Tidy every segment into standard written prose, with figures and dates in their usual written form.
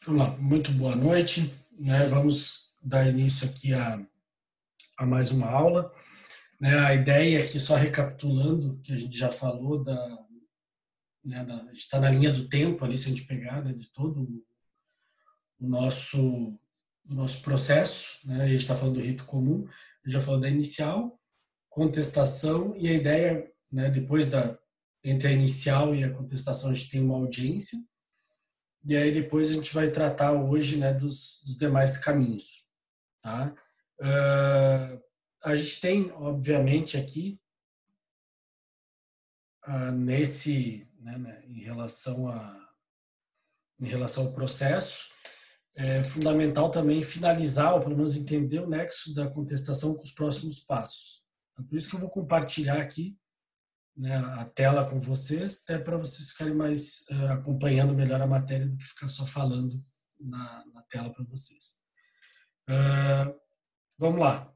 Vamos lá, muito boa noite, né? Vamos dar início aqui a mais uma aula, né? A ideia aqui, só recapitulando, que a gente já falou a gente está na linha do tempo ali, se a gente pegar, né, de todo o nosso processo, né? A gente está falando do rito comum, a gente já falou da inicial, contestação e a ideia, né, entre a inicial e a contestação a gente tem uma audiência. E aí depois a gente vai tratar hoje, né, dos demais caminhos, tá? A gente tem, obviamente, aqui em relação ao processo, é fundamental também finalizar, ou pelo menos entender o nexo da contestação com os próximos passos. Então, por isso que eu vou compartilhar aqui, né, a tela com vocês, até para vocês ficarem mais acompanhando melhor a matéria do que ficar só falando na tela para vocês. Vamos lá.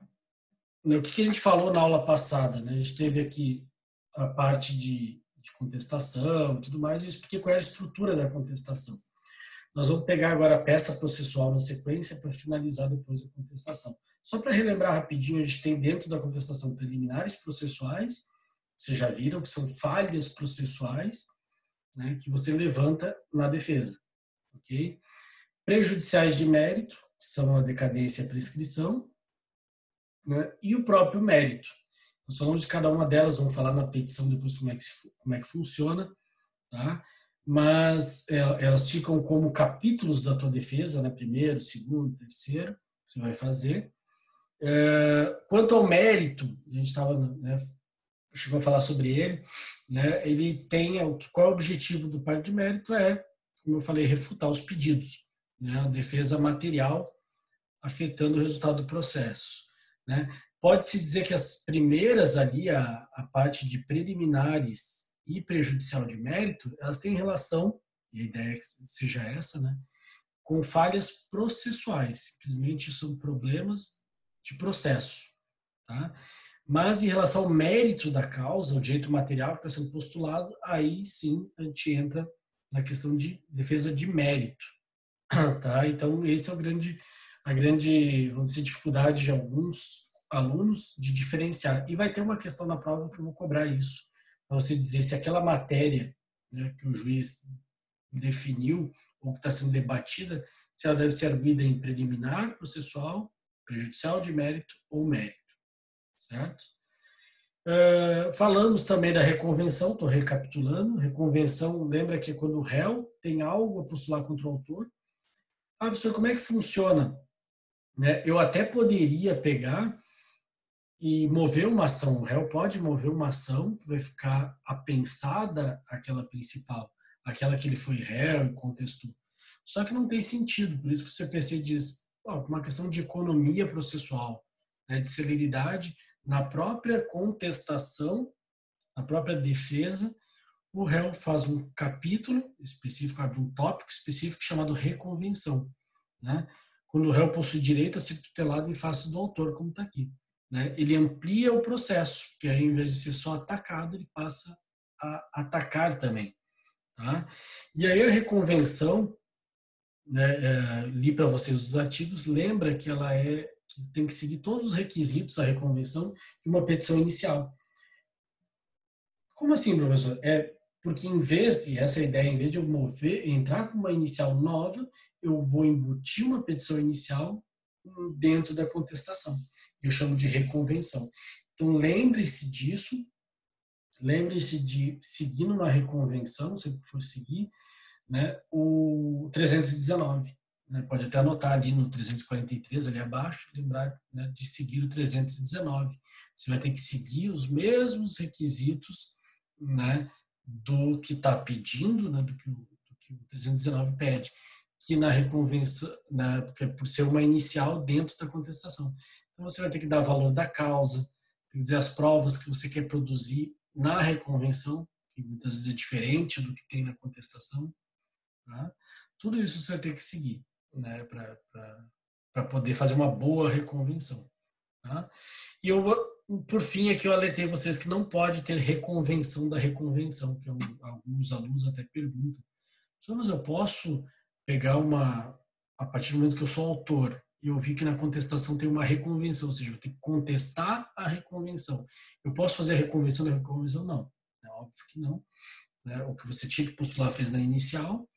O que a gente falou na aula passada? Né? A gente teve aqui a parte de contestação e tudo mais, e eu expliquei qual é a estrutura da contestação. Nós vamos pegar agora a peça processual na sequência para finalizar depois a contestação. Só para relembrar rapidinho, a gente tem dentro da contestação preliminares processuais, vocês já viram que são falhas processuais, né, que você levanta na defesa. Okay? Prejudiciais de mérito, que são a decadência e a prescrição, né, e o próprio mérito. Nós falamos de cada uma delas, vamos falar na petição depois como é que funciona, tá? Mas elas ficam como capítulos da tua defesa, né? Primeiro, segundo, terceiro, você vai fazer. Quanto ao mérito, a gente estava, né, chegou a falar sobre ele, né? Ele tem qual é o objetivo do parte de mérito? Como eu falei, refutar os pedidos, né? A defesa material afetando o resultado do processo, né? Pode-se dizer que as primeiras ali, a parte de preliminares e prejudicial de mérito, elas têm relação, e a ideia é que seja essa, né, com falhas processuais. Simplesmente são problemas de processo. Tá? Mas em relação ao mérito da causa, o direito material que está sendo postulado, aí sim a gente entra na questão de defesa de mérito. Tá? Então, esse é a grande, vamos dizer, dificuldade de alguns alunos de diferenciar. E vai ter uma questão na prova que eu vou cobrar isso, para você dizer se aquela matéria, né, que o juiz definiu ou que está sendo debatida, se ela deve ser arguida em preliminar, processual, prejudicial de mérito ou mérito. Certo? Falamos também da reconvenção, estou recapitulando. Reconvenção, lembra que é quando o réu tem algo a postular contra o autor. Professor, como é que funciona? Né? Eu até poderia pegar e mover uma ação. O réu pode mover uma ação que vai ficar apensada àquela principal, aquela que ele foi réu e contestou. Só que não tem sentido, por isso que o CPC diz, uma questão de economia processual, né, de celeridade, na própria contestação, na própria defesa, o réu faz um capítulo específico, abre um tópico específico chamado reconvenção, né? Quando o réu possui direito a ser tutelado em face do autor, como está aqui. Né? Ele amplia o processo, que aí, ao invés de ser só atacado, ele passa a atacar também. Tá? E aí a reconvenção, né, li para vocês os artigos, lembra que que tem que seguir todos os requisitos da reconvenção de uma petição inicial. Como assim, professor? Porque essa é a ideia, em vez de eu entrar com uma inicial nova, eu vou embutir uma petição inicial dentro da contestação. Eu chamo de reconvenção. Então, lembre-se disso, lembre-se de seguir numa reconvenção, se for seguir, né, o 319. Né, pode até anotar ali no 343, ali abaixo, lembrar, né, de seguir o 319. Você vai ter que seguir os mesmos requisitos, né, do que está pedindo, né, do que o 319 pede, que na reconvenção, por ser uma inicial dentro da contestação. Então você vai ter que dar valor da causa, tem que dizer as provas que você quer produzir na reconvenção, que muitas vezes é diferente do que tem na contestação. Tá? Tudo isso você vai ter que seguir, né, para poder fazer uma boa reconvenção. Tá? E por fim, aqui eu alertei vocês que não pode ter reconvenção da reconvenção, que alguns alunos até perguntam. Mas eu posso pegar uma a partir do momento que eu sou autor e eu vi que na contestação tem uma reconvenção, ou seja, eu tenho que contestar a reconvenção. Eu posso fazer a reconvenção da reconvenção? Não. É óbvio que não. Né? O que você tinha que postular fez na inicial.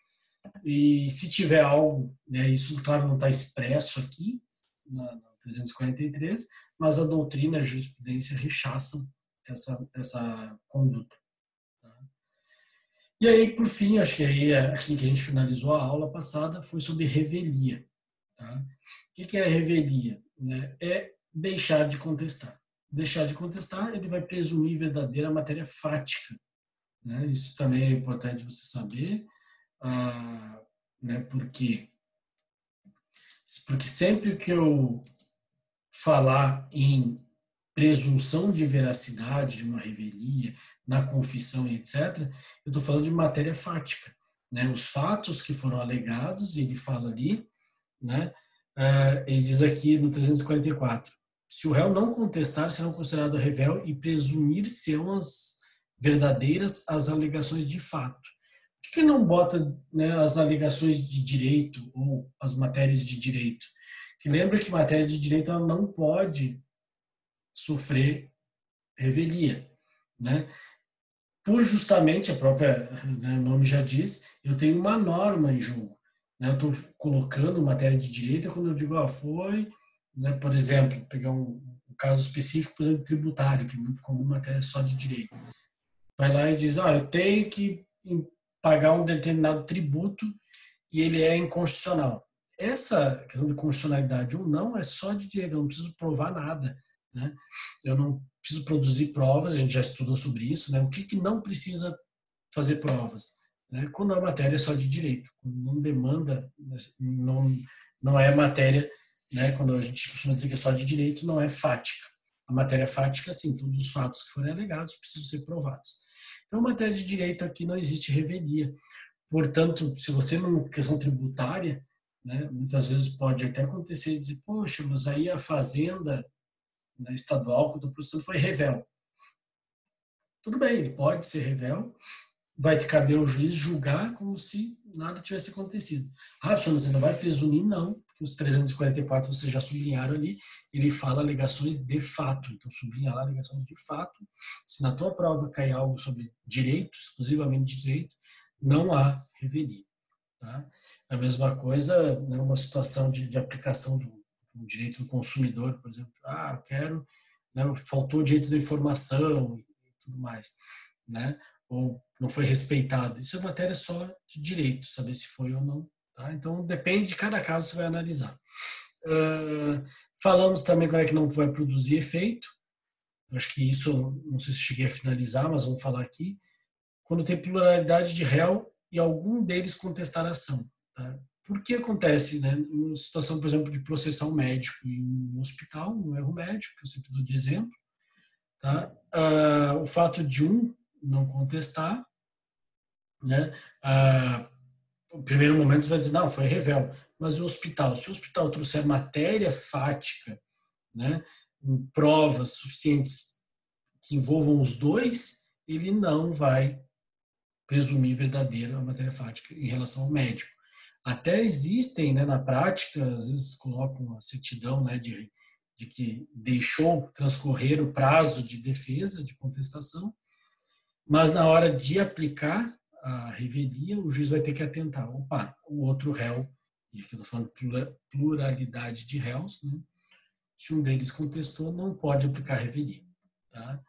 E se tiver algo, né, isso claro não está expresso aqui na 343, mas a doutrina e a jurisprudência rechaçam essa conduta. Tá? E aí, por fim, acho que aí aqui que a gente finalizou a aula passada foi sobre revelia. Tá? O que é revelia? Né? É deixar de contestar. Deixar de contestar, ele vai presumir verdadeira matéria fática. Né? Isso também é importante você saber, né? Porque sempre que eu falar em presunção de veracidade de uma revelia, na confissão e etc., eu estou falando de matéria fática. Né? Os fatos que foram alegados, ele fala ali, né? Ele diz aqui no 344, se o réu não contestar, serão considerados revel e presumir serão as verdadeiras as alegações de fato. Por que não bota, né, as alegações de direito ou as matérias de direito? Que lembra que matéria de direito ela não pode sofrer revelia, né? Por justamente a própria, né, o nome já diz, eu tenho uma norma em jogo. Né? Eu estou colocando matéria de direito quando eu digo, foi, né, por exemplo, pegar um caso específico, por exemplo, tributário, que é muito comum matéria só de direito. Vai lá e diz, eu tenho que pagar um determinado tributo e ele é inconstitucional. Essa questão de constitucionalidade ou não é só de direito, eu não preciso provar nada. Né? Eu não preciso produzir provas, a gente já estudou sobre isso, né? O que não precisa fazer provas? Né? Quando a matéria é só de direito, quando não demanda, não é matéria, né? Quando a gente costuma dizer que é só de direito, não é fática. A matéria fática, sim, todos os fatos que forem alegados precisam ser provados. Então, matéria de direito aqui não existe revelia. Portanto, se você numa questão tributária, né, muitas vezes pode até acontecer e dizer, poxa, mas aí a fazenda, né, estadual que eu estou processando foi revel. Tudo bem, ele pode ser revel, vai te caber ao juiz julgar como se nada tivesse acontecido. Você não vai presumir? Não, porque os 344 vocês já sublinharam ali, ele fala alegações de fato, então sublinha lá alegações de fato. Se na tua prova cair algo sobre direito, exclusivamente direito, não há revelia. Tá? A mesma coisa, né, uma situação de aplicação do direito do consumidor, por exemplo, eu quero, né, faltou o direito da informação e tudo mais, né? Ou não foi respeitado. Isso é matéria só de direito, saber se foi ou não. Tá? Então, depende de cada caso, você vai analisar. Falamos também quando é que não vai produzir efeito. Acho que isso, não sei se cheguei a finalizar, mas vamos falar aqui. Quando tem pluralidade de réu e algum deles contestar a ação. Tá? Por que acontece, né? Em uma situação, por exemplo, de processar um médico em um hospital, um erro médico, que eu sempre dou de exemplo, tá? O fato de um não contestar, né? No primeiro momento você vai dizer, não, foi revel. Mas o hospital, se o hospital trouxer matéria fática, né, provas suficientes que envolvam os dois, ele não vai presumir verdadeira a matéria fática em relação ao médico. Até existem, né, na prática, às vezes colocam a certidão, né, de que deixou transcorrer o prazo de defesa, de contestação, mas na hora de aplicar a revelia, o juiz vai ter que atentar, o outro réu, e aqui eu estou falando pluralidade de réus, né, se um deles contestou, não pode aplicar a revelia. Tá?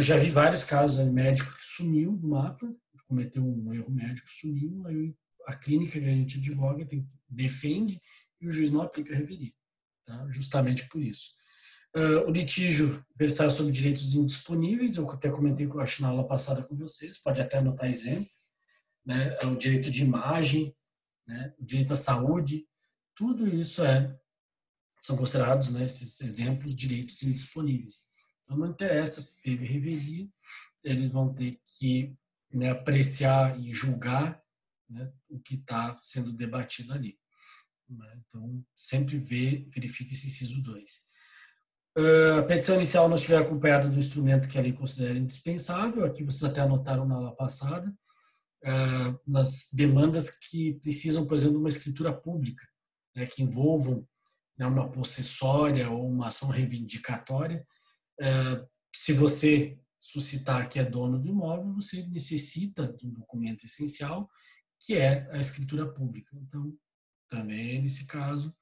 Já vi vários casos de médico que sumiu do mapa, cometeu um erro médico, sumiu, aí a clínica que a gente advoga defende e o juiz não aplica a revelia, tá? Justamente por isso. O litígio versar sobre direitos indisponíveis, eu até comentei, eu acho, na aula passada com vocês, pode até anotar exemplo, né? O direito de imagem, né? O direito à saúde, tudo isso são considerados, né, esses exemplos, direitos indisponíveis. Então, não interessa se teve revelia, eles vão ter que, né, apreciar e julgar, né, o que está sendo debatido ali. Né? Então, sempre verifique esse inciso 2. A petição inicial não estiver acompanhada do instrumento que a lei considera indispensável, aqui vocês até anotaram na aula passada, nas demandas que precisam, por exemplo, de uma escritura pública, né, que envolvam, né, uma possessória ou uma ação reivindicatória. Se você suscitar que é dono do imóvel, você necessita de um documento essencial, que é a escritura pública. Então, também nesse caso,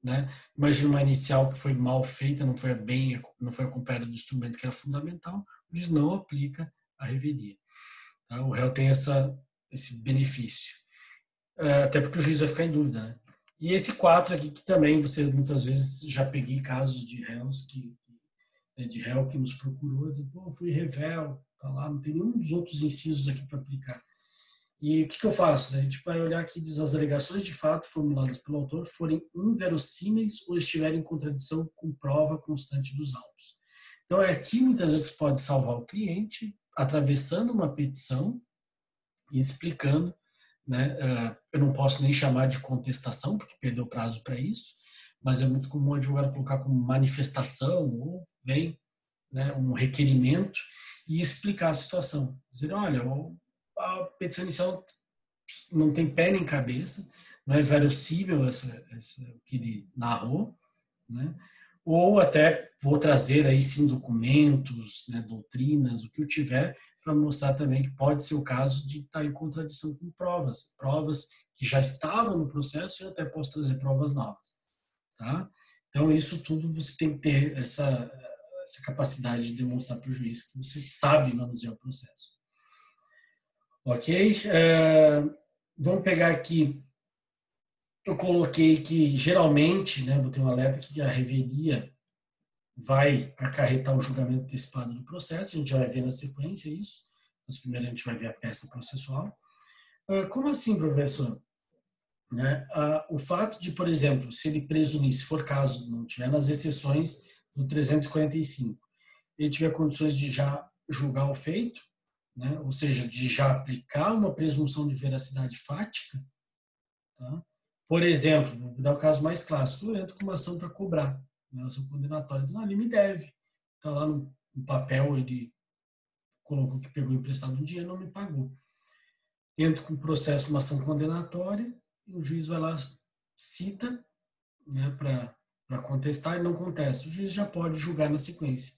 né, imagina uma inicial que foi mal feita, não foi acompanhada do instrumento que era fundamental, o juiz não aplica a revelia. Tá? O réu tem esse benefício. Até porque o juiz vai ficar em dúvida, né? E esse 4 aqui, que também você muitas vezes já peguei casos de réus de réu que nos procurou, pô, fui revel, tá lá, não tem nenhum dos outros incisos aqui para aplicar. E o que eu faço? A gente vai olhar aqui, diz as alegações de fato formuladas pelo autor forem inverossímeis ou estiverem em contradição com prova constante dos autos. Então, é aqui muitas vezes que pode salvar o cliente, atravessando uma petição e explicando, né? Eu não posso nem chamar de contestação, porque perdeu o prazo para isso, mas é muito comum o advogado colocar como manifestação ou vem, né, um requerimento e explicar a situação. Dizer, olha, a petição inicial não tem pé nem cabeça, não é verossímil o que ele narrou, né? Ou até vou trazer aí sim documentos, né, doutrinas, o que eu tiver, para mostrar também que pode ser o caso de estar em contradição com provas que já estavam no processo, e eu até posso trazer provas novas. Tá? Então, isso tudo você tem que ter essa capacidade de demonstrar para o juiz que você sabe manusear o processo. Ok? Vamos pegar aqui, eu coloquei que geralmente, né, botei um alerta que a revelia vai acarretar o julgamento antecipado do processo, a gente já vai ver na sequência isso, mas primeiro a gente vai ver a peça processual. Como assim, professor? Né? O fato de, por exemplo, se ele presumir, se for caso, não tiver nas exceções do 345, ele tiver condições de já julgar o feito, né? Ou seja, de já aplicar uma presunção de veracidade fática, tá? Por exemplo, vou dar o caso mais clássico, eu entro com uma ação para cobrar, uma ação condenatória, diz, ele me deve, está lá no papel, ele colocou que pegou emprestado um dinheiro, não me pagou. Entro com o processo, uma ação condenatória, e o juiz vai lá, cita, né, para contestar, e não contesta. O juiz já pode julgar na sequência.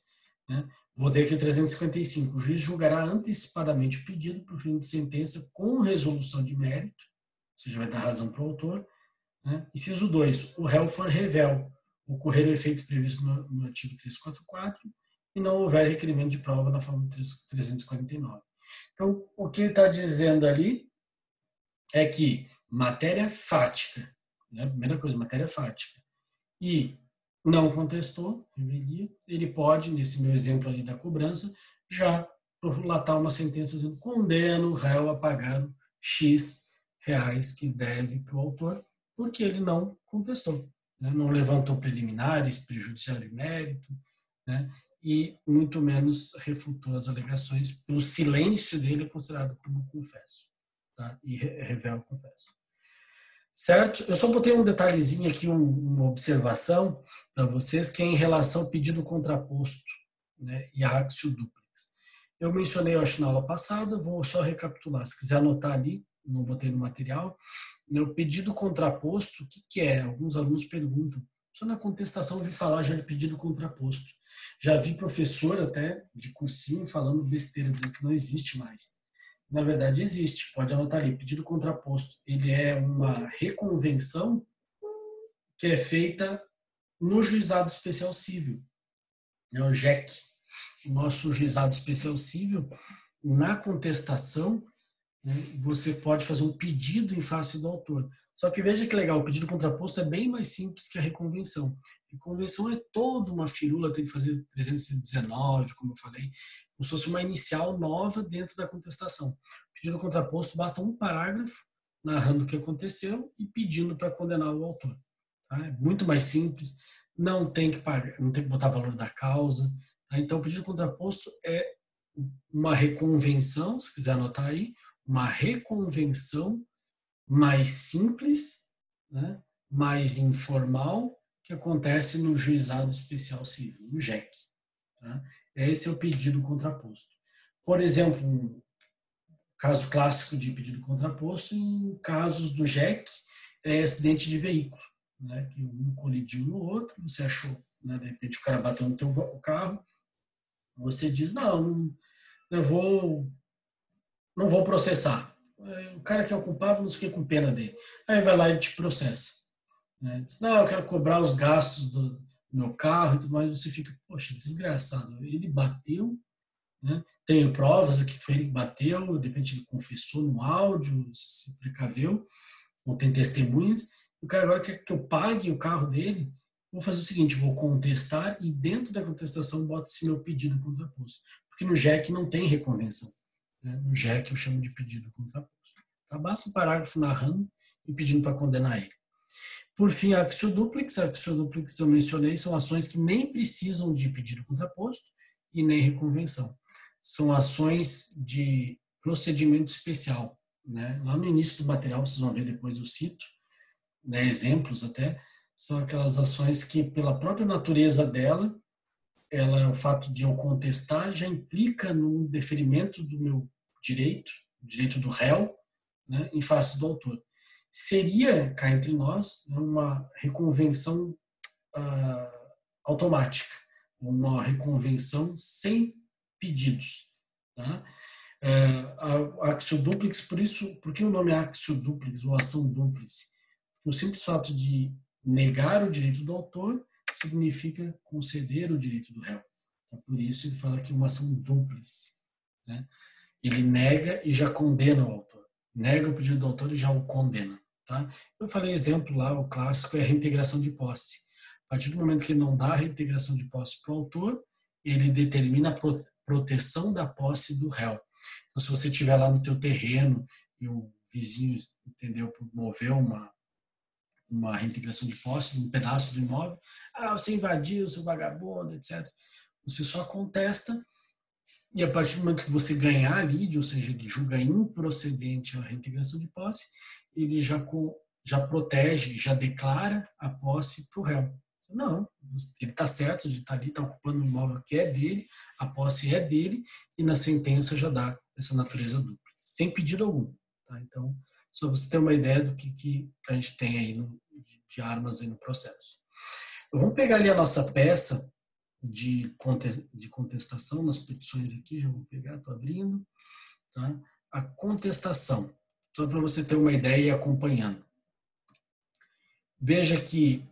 Né? Vou ter aqui o 355. O juiz julgará antecipadamente o pedido por fim de sentença com resolução de mérito, ou seja, vai dar razão para o autor. Né? Inciso 2. O réu for revel, ocorrer o efeito previsto no artigo 344 e não houver requerimento de prova na forma 349. Então, o que ele está dizendo ali é que matéria fática, né? Primeira coisa, matéria fática, e não contestou, revelia, ele pode, nesse meu exemplo ali da cobrança, já prolatar uma sentença dizendo condeno o réu a pagar X reais que deve para o autor, porque ele não contestou, né? Não levantou preliminares, prejudicial de mérito, né? E muito menos refutou as alegações, pelo silêncio dele é considerado como confesso, tá? E revela o confesso. Certo? Eu só botei um detalhezinho aqui, uma observação para vocês, que é em relação ao pedido contraposto, né, e a axio duplex. Eu mencionei, eu acho, na aula passada, vou só recapitular. Se quiser anotar ali, não botei no material, o pedido contraposto, o que é? Alguns alunos perguntam. Só na contestação eu ouvi falar já de pedido contraposto. Já vi professor até de cursinho falando besteira, dizendo que não existe mais. Na verdade, existe. Pode anotar ali. Pedido contraposto. Ele é uma reconvenção que é feita no Juizado Especial Cível. É o JEC. O nosso Juizado Especial Cível, na contestação, né, você pode fazer um pedido em face do autor. Só que veja que legal, o pedido contraposto é bem mais simples que a reconvenção. A reconvenção é toda uma firula, tem que fazer 319, como eu falei, como se fosse uma inicial nova dentro da contestação. O pedido contraposto basta um parágrafo narrando o que aconteceu e pedindo para condenar o autor. Tá? É muito mais simples, não tem que pagar, não tem que botar valor da causa. Tá? Então, o pedido contraposto é uma reconvenção, se quiser anotar aí, uma reconvenção mais simples, né, mais informal, que acontece no Juizado Especial Civil, no JEC. Tá? Esse é o pedido contraposto. Por exemplo, caso clássico de pedido contraposto, em casos do JEC, é acidente de veículo, né? Que um colidiu no outro, você achou, né? De repente o cara bateu no teu carro, você diz, não, eu não vou processar. O cara que é o culpado, não fica com pena dele. Aí vai lá e te processa. Né? Diz, não, eu quero cobrar os gastos do meu carro e tudo mais. Você fica, poxa, desgraçado. Ele bateu, né? Tenho provas aqui que foi ele que bateu, de repente ele confessou no áudio, se precaveu, ou tem testemunhas. O cara agora quer que eu pague o carro dele. Vou fazer o seguinte, vou contestar e dentro da contestação boto-se meu pedido contraposto. Porque no JEC não tem reconvenção. Né? No JEC eu chamo de pedido contraposto. Tá? Basta um parágrafo narrando e pedindo para condenar ele. Por fim, a actio duplex eu mencionei, são ações que nem precisam de pedido contraposto e nem reconvenção. São ações de procedimento especial. Né? Lá no início do material, vocês vão ver depois, eu cito, né, exemplos até, são aquelas ações que, pela própria natureza dela, o fato de eu contestar já implica no deferimento do meu direito do réu, né, em face do autor. Seria, cá entre nós, uma reconvenção automática, uma reconvenção sem pedidos. Tá? A actio duplex, por que o nome é actio duplex ou ação dúplice? O simples fato de negar o direito do autor significa conceder o direito do réu. Então, por isso ele fala que é uma ação dúplice. Né? Ele nega e já condena o autor. Nega o pedido do autor e já o condena. Tá? Eu falei exemplo lá, o clássico é a reintegração de posse. A partir do momento que ele não dá a reintegração de posse para o autor, ele determina a proteção da posse do réu. Então, se você estiver lá no teu terreno e o vizinho, entendeu, promoveu uma reintegração de posse de um pedaço do imóvel, você invadiu, seu vagabundo, etc. Você só contesta e a partir do momento que você ganhar a lide, ou seja, ele julga improcedente a reintegração de posse, ele já protege, já declara a posse para o réu. Não, ele está certo de estar ali, está ocupando um imóvel que é dele, a posse é dele, e na sentença já dá essa natureza dupla, sem pedido algum. Tá? Então, só para você ter uma ideia do que a gente tem aí de armas aí no processo. Vamos pegar ali a nossa peça de contestação nas petições aqui, já vou pegar, estou abrindo. Tá? A contestação, só para você ter uma ideia e acompanhando. Veja que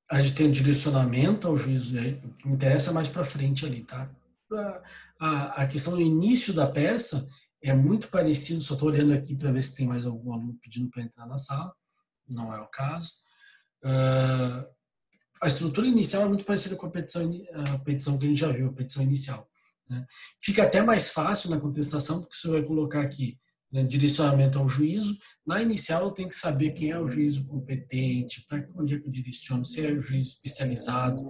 a gente tem um direcionamento ao juízo, o que me interessa mais para frente ali, tá? A questão do início da peça é muito parecido, só estou olhando aqui para ver se tem mais algum aluno pedindo para entrar na sala, não é o caso. A estrutura inicial é muito parecida com a petição que a gente já viu, a petição inicial. Né? Fica até mais fácil na contestação, porque você vai colocar aqui, né, direcionamento ao juízo. Na inicial eu tenho que saber quem é o juízo competente, para onde é que eu direciono, se é o juiz especializado,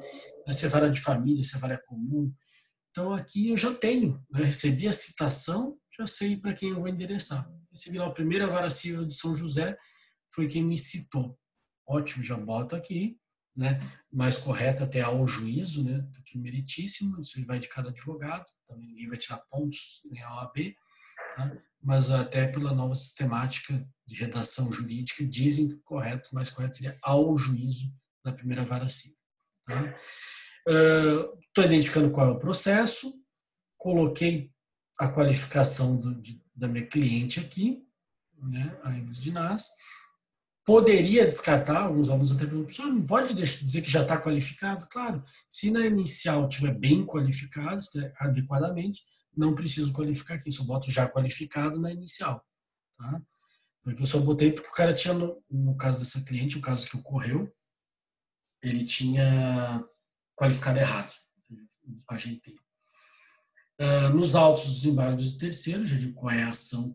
né, se é vara de família, se é vara comum. Então aqui eu já tenho, né, recebi a citação, já sei para quem eu vou endereçar. Recebi lá a primeira vara civil de São José, foi quem me citou. Ótimo, já boto aqui. Né, mais correta até ao juízo, né, que meritíssimo, isso vai de cada advogado, também ninguém vai tirar pontos, nem a OAB, tá? Mas até pela nova sistemática de redação jurídica, dizem que o correto, mais correto seria ao juízo da primeira vara civil. Estou identificando qual é o processo, coloquei a qualificação da minha cliente aqui, né, a Emily Dinás. Poderia descartar, alguns alunos até perguntam, professor, não pode dizer que já está qualificado? Claro, se na inicial estiver bem qualificado, adequadamente, não preciso qualificar aqui, só boto já qualificado na inicial. Tá? Porque eu só botei porque o cara tinha, no caso dessa cliente, o caso que ocorreu, ele tinha qualificado errado. Ajeitei. Nos autos dos embargos de terceiro, já digo qual é a ação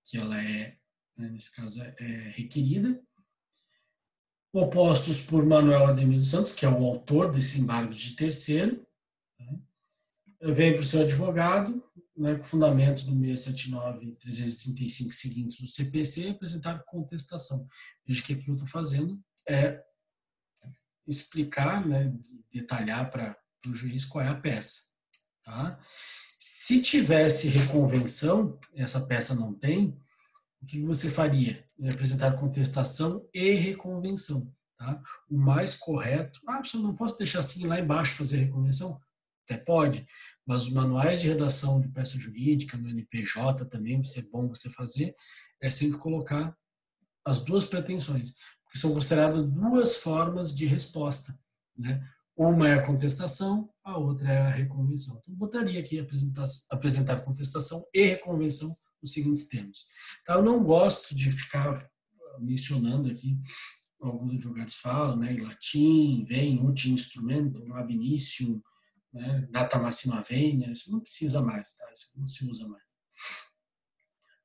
que ela é, né, nesse caso, é requerida. Opostos por Manuel Ademir dos Santos, que é o autor desse embargo de terceiro. Né? Vem para o seu advogado, né, com fundamento do 679 e 335 seguintes do CPC, apresentar contestação. Veja que aqui eu estou fazendo é explicar, né, detalhar para o juiz qual é a peça. Tá? Se tivesse reconvenção, essa peça não tem, o que você faria? Apresentar contestação e reconvenção. Tá? O mais correto, eu não posso deixar assim lá embaixo fazer reconvenção? Até pode, mas os manuais de redação de peça jurídica, no NPJ também, vai ser bom você fazer, é sempre colocar as duas pretensões, porque são consideradas duas formas de resposta. Né? Uma é a contestação, a outra é a reconvenção. Então, botaria aqui apresentar contestação e reconvenção nos seguintes termos. Tá? Eu não gosto de ficar mencionando aqui, alguns advogados falam, né, em latim, vem, uti instrumento, ab initio, né, data máxima venia, isso não precisa mais, tá? Isso não se usa mais.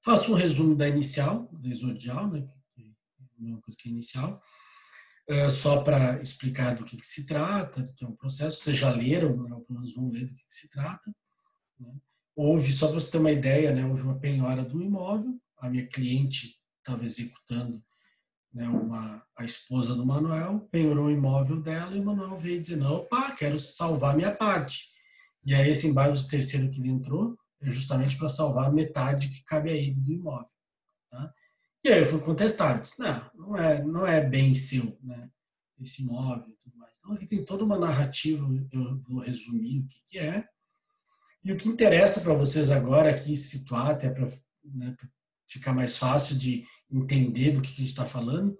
Faço um resumo da inicial, da exordial, né, que é a mesma coisa que a inicial, só para explicar do que se trata, que é um processo, vocês já leram, né, pelo menos vão ler do que se trata. Né? Houve, só para você ter uma ideia, né, houve uma penhora do imóvel, a minha cliente estava executando, né, a esposa do Manuel, penhorou o imóvel dela e o Manuel veio dizer, não, opa, quero salvar minha parte. E aí esse embargo terceiro que ele entrou é justamente para salvar a metade que cabe a ele do imóvel. Tá? E aí eu fui contestado, disse, não é bem seu, né, esse imóvel e tudo mais. Então aqui tem toda uma narrativa, eu vou resumir o que é. E o que interessa para vocês agora aqui situar, até para, né, ficar mais fácil de entender do que a gente está falando,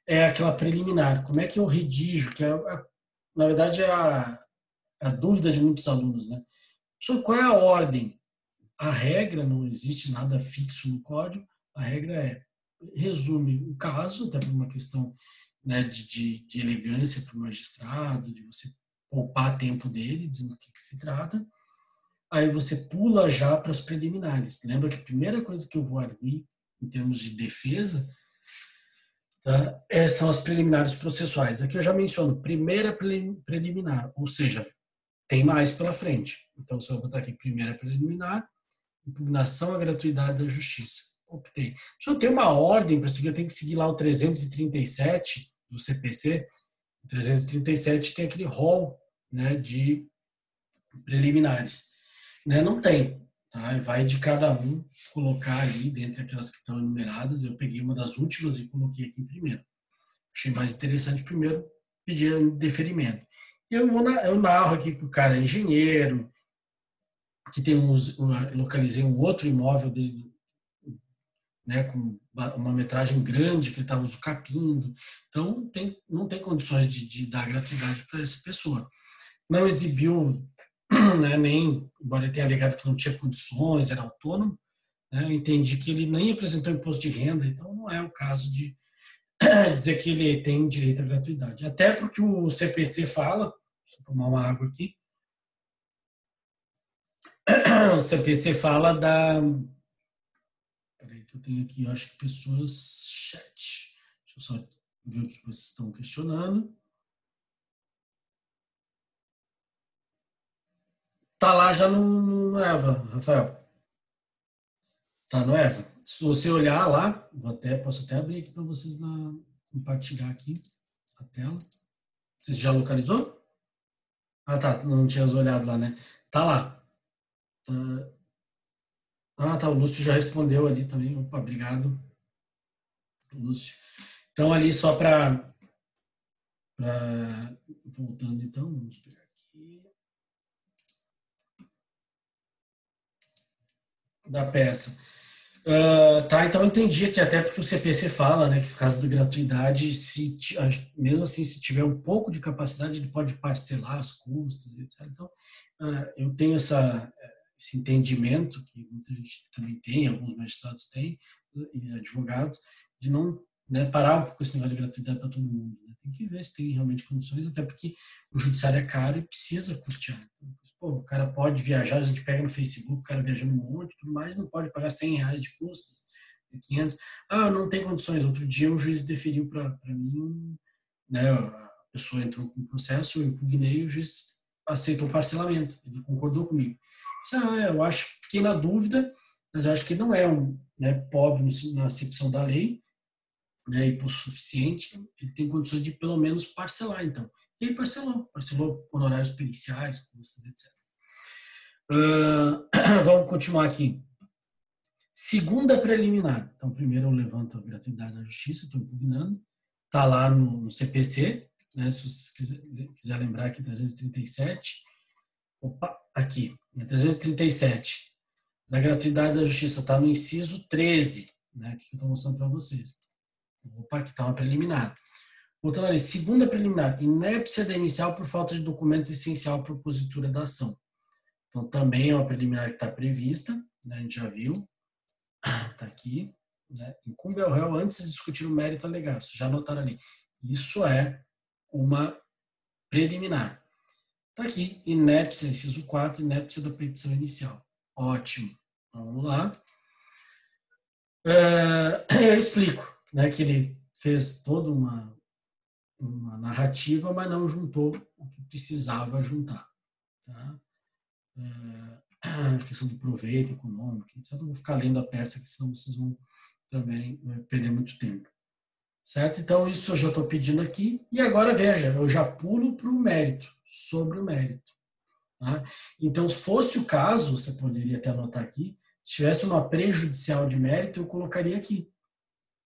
é aquela preliminar. Como é que eu redijo? Que na verdade, é a dúvida de muitos alunos. Né? Sobre qual é a ordem? A regra, não existe nada fixo no código, a regra é, resume o caso, até por uma questão, né, de elegância para o magistrado, de você poupar tempo dele, dizendo do que se trata. Aí você pula já para as preliminares. Lembra que a primeira coisa que eu vou arguir em termos de defesa, tá, são as preliminares processuais. Aqui eu já menciono primeira preliminar, ou seja, tem mais pela frente. Então, se eu botar aqui primeira preliminar, impugnação à gratuidade da justiça. Optei. Se eu tenho uma ordem para seguir, eu tenho que seguir lá o 337 do CPC. O 337 tem aquele rol, né, de preliminares. Né? Não tem. Tá? Vai de cada um colocar ali, dentre aquelas que estão enumeradas. Eu peguei uma das últimas e coloquei aqui em primeiro. Achei mais interessante primeiro, pedir deferimento. Eu narro aqui que o cara é engenheiro, que tem localizei um outro imóvel dele, né, com uma metragem grande que ele estava usucapindo. Então, não tem condições de dar gratuidade para essa pessoa. Não exibiu, né, nem, embora ele tenha alegado que não tinha condições, era autônomo, né, eu entendi que ele nem apresentou imposto de renda, então não é o caso de dizer que ele tem direito à gratuidade. Até porque o CPC fala, deixa eu tomar uma água aqui, o CPC fala da... Peraí que eu tenho aqui, eu acho que pessoas chat. Deixa eu só ver o que vocês estão questionando. Tá lá já no Eva, Rafael. Tá no Eva. Se você olhar lá, posso até abrir aqui para vocês compartilhar aqui a tela. Você já localizou? Ah, tá. Não tinha olhado lá, né? Tá lá. Tá. Ah, tá. O Lúcio já respondeu ali também. Opa, obrigado, Lúcio. Então, ali só para. Voltando, então, vamos pegar aqui. Da peça. Tá, então eu entendi que até porque o CPC fala, né, que no caso da gratuidade, mesmo assim, se tiver um pouco de capacidade, ele pode parcelar as custas, etc. Então, eu tenho esse entendimento, que muita gente também tem, alguns magistrados têm, e advogados, de não, né, parar um pouco esse negócio de gratuidade para todo mundo. Né? Tem que ver se tem realmente condições, até porque o judiciário é caro e precisa custear. Pô, o cara pode viajar, a gente pega no Facebook, o cara viajando um monte, tudo mais, não pode pagar R$ 100 de custas, 500. Não tem condições. Outro dia um juiz deferiu para mim, né, a pessoa entrou com o processo, eu impugnei, o juiz aceitou o parcelamento, ele concordou comigo. Eu acho, fiquei na dúvida, mas eu acho que não é né, pobre na acepção da lei, né, hipossuficiente, ele tem condições de pelo menos parcelar, então. E ele parcelou honorários periciais, custas, etc. Vamos continuar aqui. Segunda preliminar. Então, primeiro eu levanto a gratuidade da justiça, estou impugnando. Está lá no CPC, né? Se você quiser lembrar aqui, 337. Opa, aqui, 337. Da gratuidade da justiça está no inciso 13, né? Que eu estou mostrando para vocês. Opa, aqui está uma preliminar. Voltando ali, segunda preliminar, inépcia da inicial por falta de documento essencial para a propositura da ação. Então, também é uma preliminar que está prevista, né? A gente já viu. Está aqui, né? Incumbe ao réu antes de discutir o mérito alegável. Vocês já notaram ali. Isso é uma preliminar. Está aqui, inépcia, inciso 4, inépcia da petição inicial. Ótimo. Vamos lá. Eu explico, né, que ele fez toda uma narrativa, mas não juntou o que precisava juntar. Tá? A questão do proveito econômico, etc. Não vou ficar lendo a peça, que senão vocês vão também perder muito tempo. Certo? Então, isso eu já estou pedindo aqui. E agora, veja, eu já pulo para o mérito, sobre o mérito. Tá? Então, se fosse o caso, você poderia até anotar aqui, se tivesse uma prejudicial de mérito, eu colocaria aqui.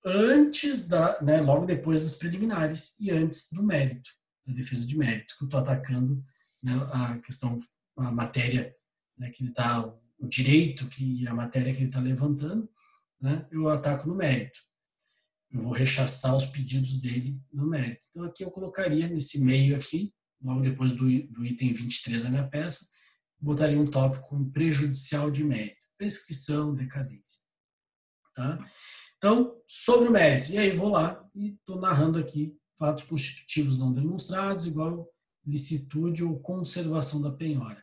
Antes né, logo depois das preliminares e antes do mérito, da defesa de mérito, que eu estou atacando, né, a questão, a matéria, né, que ele está, o direito que a matéria que ele está levantando, né, eu ataco no mérito. Eu vou rechaçar os pedidos dele no mérito. Então aqui eu colocaria nesse meio aqui, logo depois do item 23 da minha peça, botaria um tópico como prejudicial de mérito, prescrição, decadência. Tá? Então, sobre o mérito. E aí vou lá e estou narrando aqui fatos constitutivos não demonstrados, igual licitude ou conservação da penhora.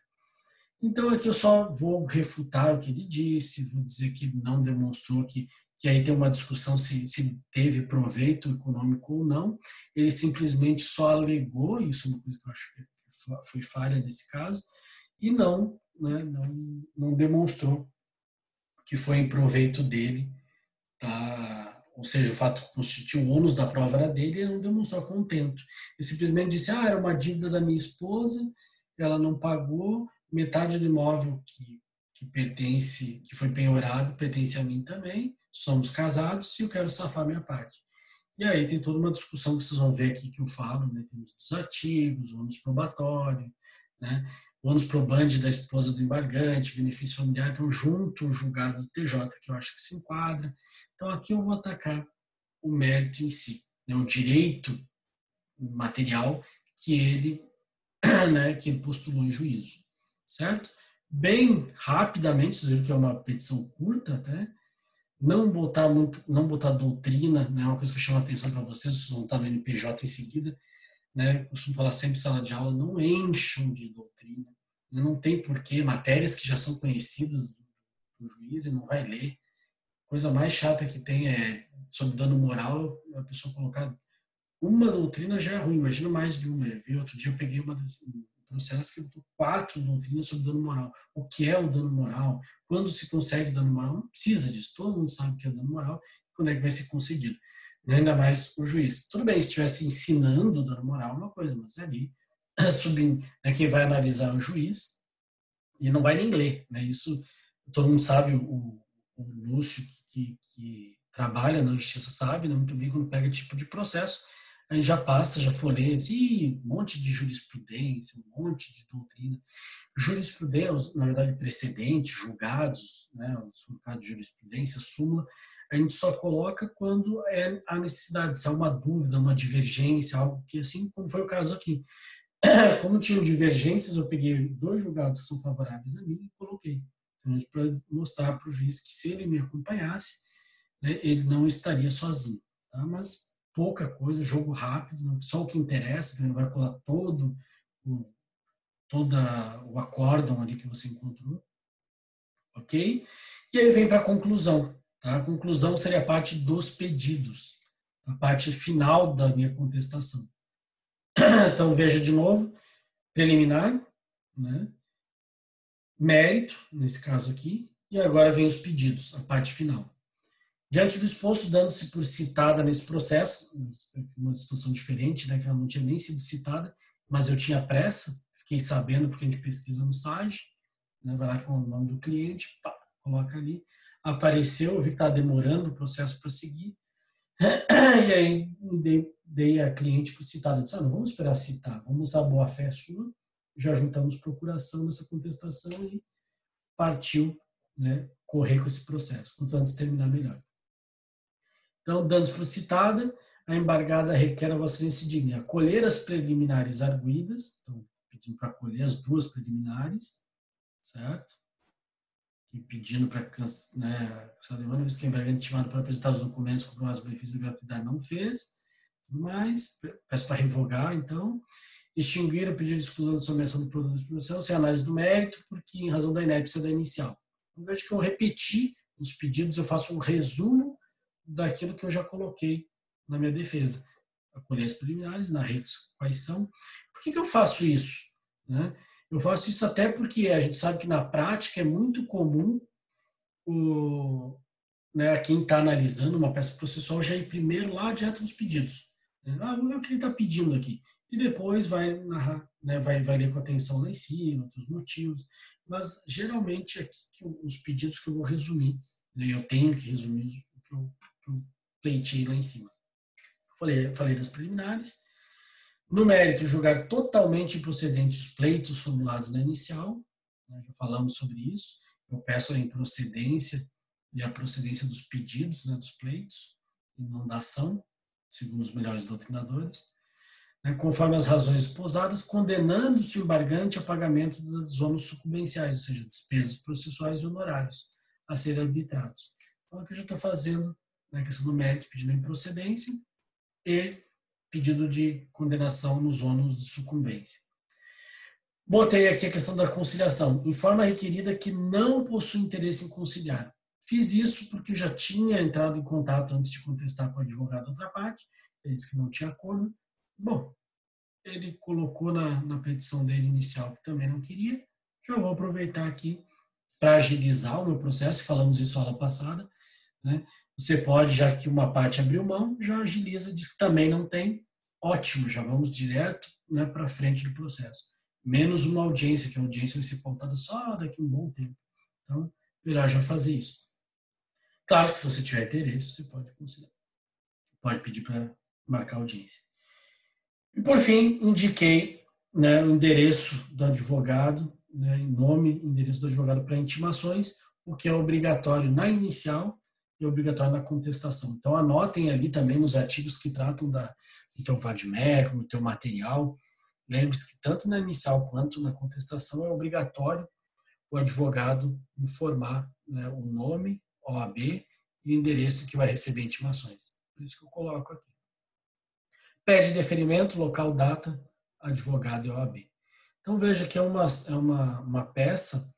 Então, aqui eu só vou refutar o que ele disse, vou dizer que não demonstrou que aí tem uma discussão se teve proveito econômico ou não. Ele simplesmente só alegou, isso é uma coisa que eu acho que foi falha nesse caso, e não demonstrou que foi em proveito dele. Tá? Ou seja, o fato que constituiu o ônus da prova era dele, ele não demonstrou contento. Ele simplesmente disse, era uma dívida da minha esposa, ela não pagou, metade do imóvel que pertence, que foi penhorado, pertence a mim também, somos casados e eu quero safar minha parte. E aí tem toda uma discussão que vocês vão ver aqui que eu falo, né? Temos os artigos, o ônus probatório, né? O ônus probandi da esposa do embargante, benefício familiar, então junto o julgado do TJ, que eu acho que se enquadra. Então aqui eu vou atacar o mérito em si, né? O direito material que ele, né, que ele postulou em juízo, certo? Bem rapidamente, vocês viram que é uma petição curta, né? Não botar doutrina, né? Uma coisa que eu chamo a atenção para vocês vão estar no NPJ em seguida, né? Eu costumo falar sempre em sala de aula, não encham de doutrina, não tem porquê, matérias que já são conhecidas do juiz, ele não vai ler. Coisa mais chata que tem é sobre dano moral, a pessoa colocar uma doutrina já é ruim, imagina mais de uma. Viu? Outro dia eu peguei um processo que botou 4 doutrinas sobre dano moral. O que é o dano moral? Quando se consegue dano moral? Não precisa disso. Todo mundo sabe o que é dano moral e quando é que vai ser concedido. Ainda mais o juiz. Tudo bem, se estivesse ensinando dano moral, é uma coisa, mas ali, né, quem vai analisar é o juiz e não vai nem ler. Né? Isso, todo mundo sabe, o Lúcio que trabalha na justiça sabe, né, muito bem, quando pega tipo de processo, a gente já passa, já folheia, um monte de jurisprudência, um monte de doutrina. Jurisprudência, na verdade, precedentes, julgados, né, julgado de jurisprudência, súmula, a gente só coloca quando há necessidade, se há uma dúvida, uma divergência, algo que assim, como foi o caso aqui. Como tinham divergências, eu peguei 2 julgados que são favoráveis a mim e coloquei. Então, para mostrar para o juiz que se ele me acompanhasse, né, ele não estaria sozinho. Tá? Mas pouca coisa, jogo rápido, só o que interessa, que não vai colar todo o acórdão ali que você encontrou. Ok? E aí vem para a conclusão. Tá? A conclusão seria a parte dos pedidos, a parte final da minha contestação. Então, veja de novo, preliminar, né? Mérito, nesse caso aqui, e agora vem os pedidos, a parte final. Diante do exposto, dando-se por citada nesse processo, uma situação diferente, né, que ela não tinha nem sido citada, mas eu tinha pressa, fiquei sabendo porque a gente pesquisa no SAGE, né? Vai lá com o nome do cliente, pá, coloca ali. Apareceu, eu vi que está demorando o processo para seguir. E aí dei a cliente por citado. Eu disse, não vamos esperar citar, vamos usar a boa-fé sua. Já juntamos procuração nessa contestação e partiu, né, correr com esse processo. Quanto antes terminar, melhor. Então, danos por citada, a embargada requer a Vossa Excelência digne acolher as preliminares arguidas, então, pedindo para acolher as duas preliminares, certo? E pedindo para cancelar, né, a demanda, visto que a embargada intimada para apresentar os documentos comprovados o benefício da gratuidade não fez, tudo mais, peço para revogar, então, extinguir o pedido de exclusão de sonegação do produto de produção sem análise do mérito, porque em razão da inépcia da inicial. Ao invés de que eu repetir os pedidos, eu faço um resumo daquilo que eu já coloquei na minha defesa. Acolher as preliminares, narrei quais são. Por que eu faço isso? Né? Eu faço isso até porque a gente sabe que na prática é muito comum né, quem está analisando uma peça processual já ir primeiro lá direto nos pedidos. Vamos ver o que ele está pedindo aqui. E depois vai narrar, né, vai ler com atenção lá em cima, os motivos. Mas geralmente aqui os pedidos que eu vou resumir, né, eu tenho que resumir o que eu pleitei lá em cima. Falei das preliminares. No mérito, julgar totalmente improcedentes os pleitos formulados na inicial. Né, já falamos sobre isso. Eu peço a improcedência e a procedência dos pedidos, né, dos pleitos, e não da ação, segundo os melhores doutrinadores, né, conforme as razões esposadas, condenando-se o embargante a pagamento dos ônus sucumbenciais, ou seja, despesas processuais e honorários a serem arbitrados. Então, aqui eu já estou fazendo a questão do mérito, pedindo a improcedência e pedido de condenação nos ônus de sucumbência. Botei aqui a questão da conciliação. Informa a requerida que não possui interesse em conciliar. Fiz isso porque eu já tinha entrado em contato antes de contestar com o advogado da outra parte. Ele disse que não tinha acordo. Bom, ele colocou na petição dele inicial que também não queria. Já vou aproveitar aqui para agilizar o meu processo. Falamos isso na aula passada. Né? Você pode, já que uma parte abriu mão, já agiliza, diz que também não tem. Ótimo, já vamos direto, né, para frente do processo. Menos uma audiência, que a audiência vai ser pautada só daqui a um bom tempo. Então, melhor já fazer isso. Claro que se você tiver interesse, você pode considerar. Pode pedir para marcar audiência. E, por fim, indiquei, né, o endereço do advogado, né, em nome e endereço do advogado para intimações, o que é obrigatório na inicial e obrigatório na contestação. Então, anotem ali também nos artigos que tratam do teu vadimécum, do teu material. Lembre-se que tanto na inicial quanto na contestação é obrigatório o advogado informar, né, o nome, OAB, e o endereço que vai receber intimações. Por isso que eu coloco aqui. Pede deferimento, local, data, advogado e OAB. Então veja que é uma peça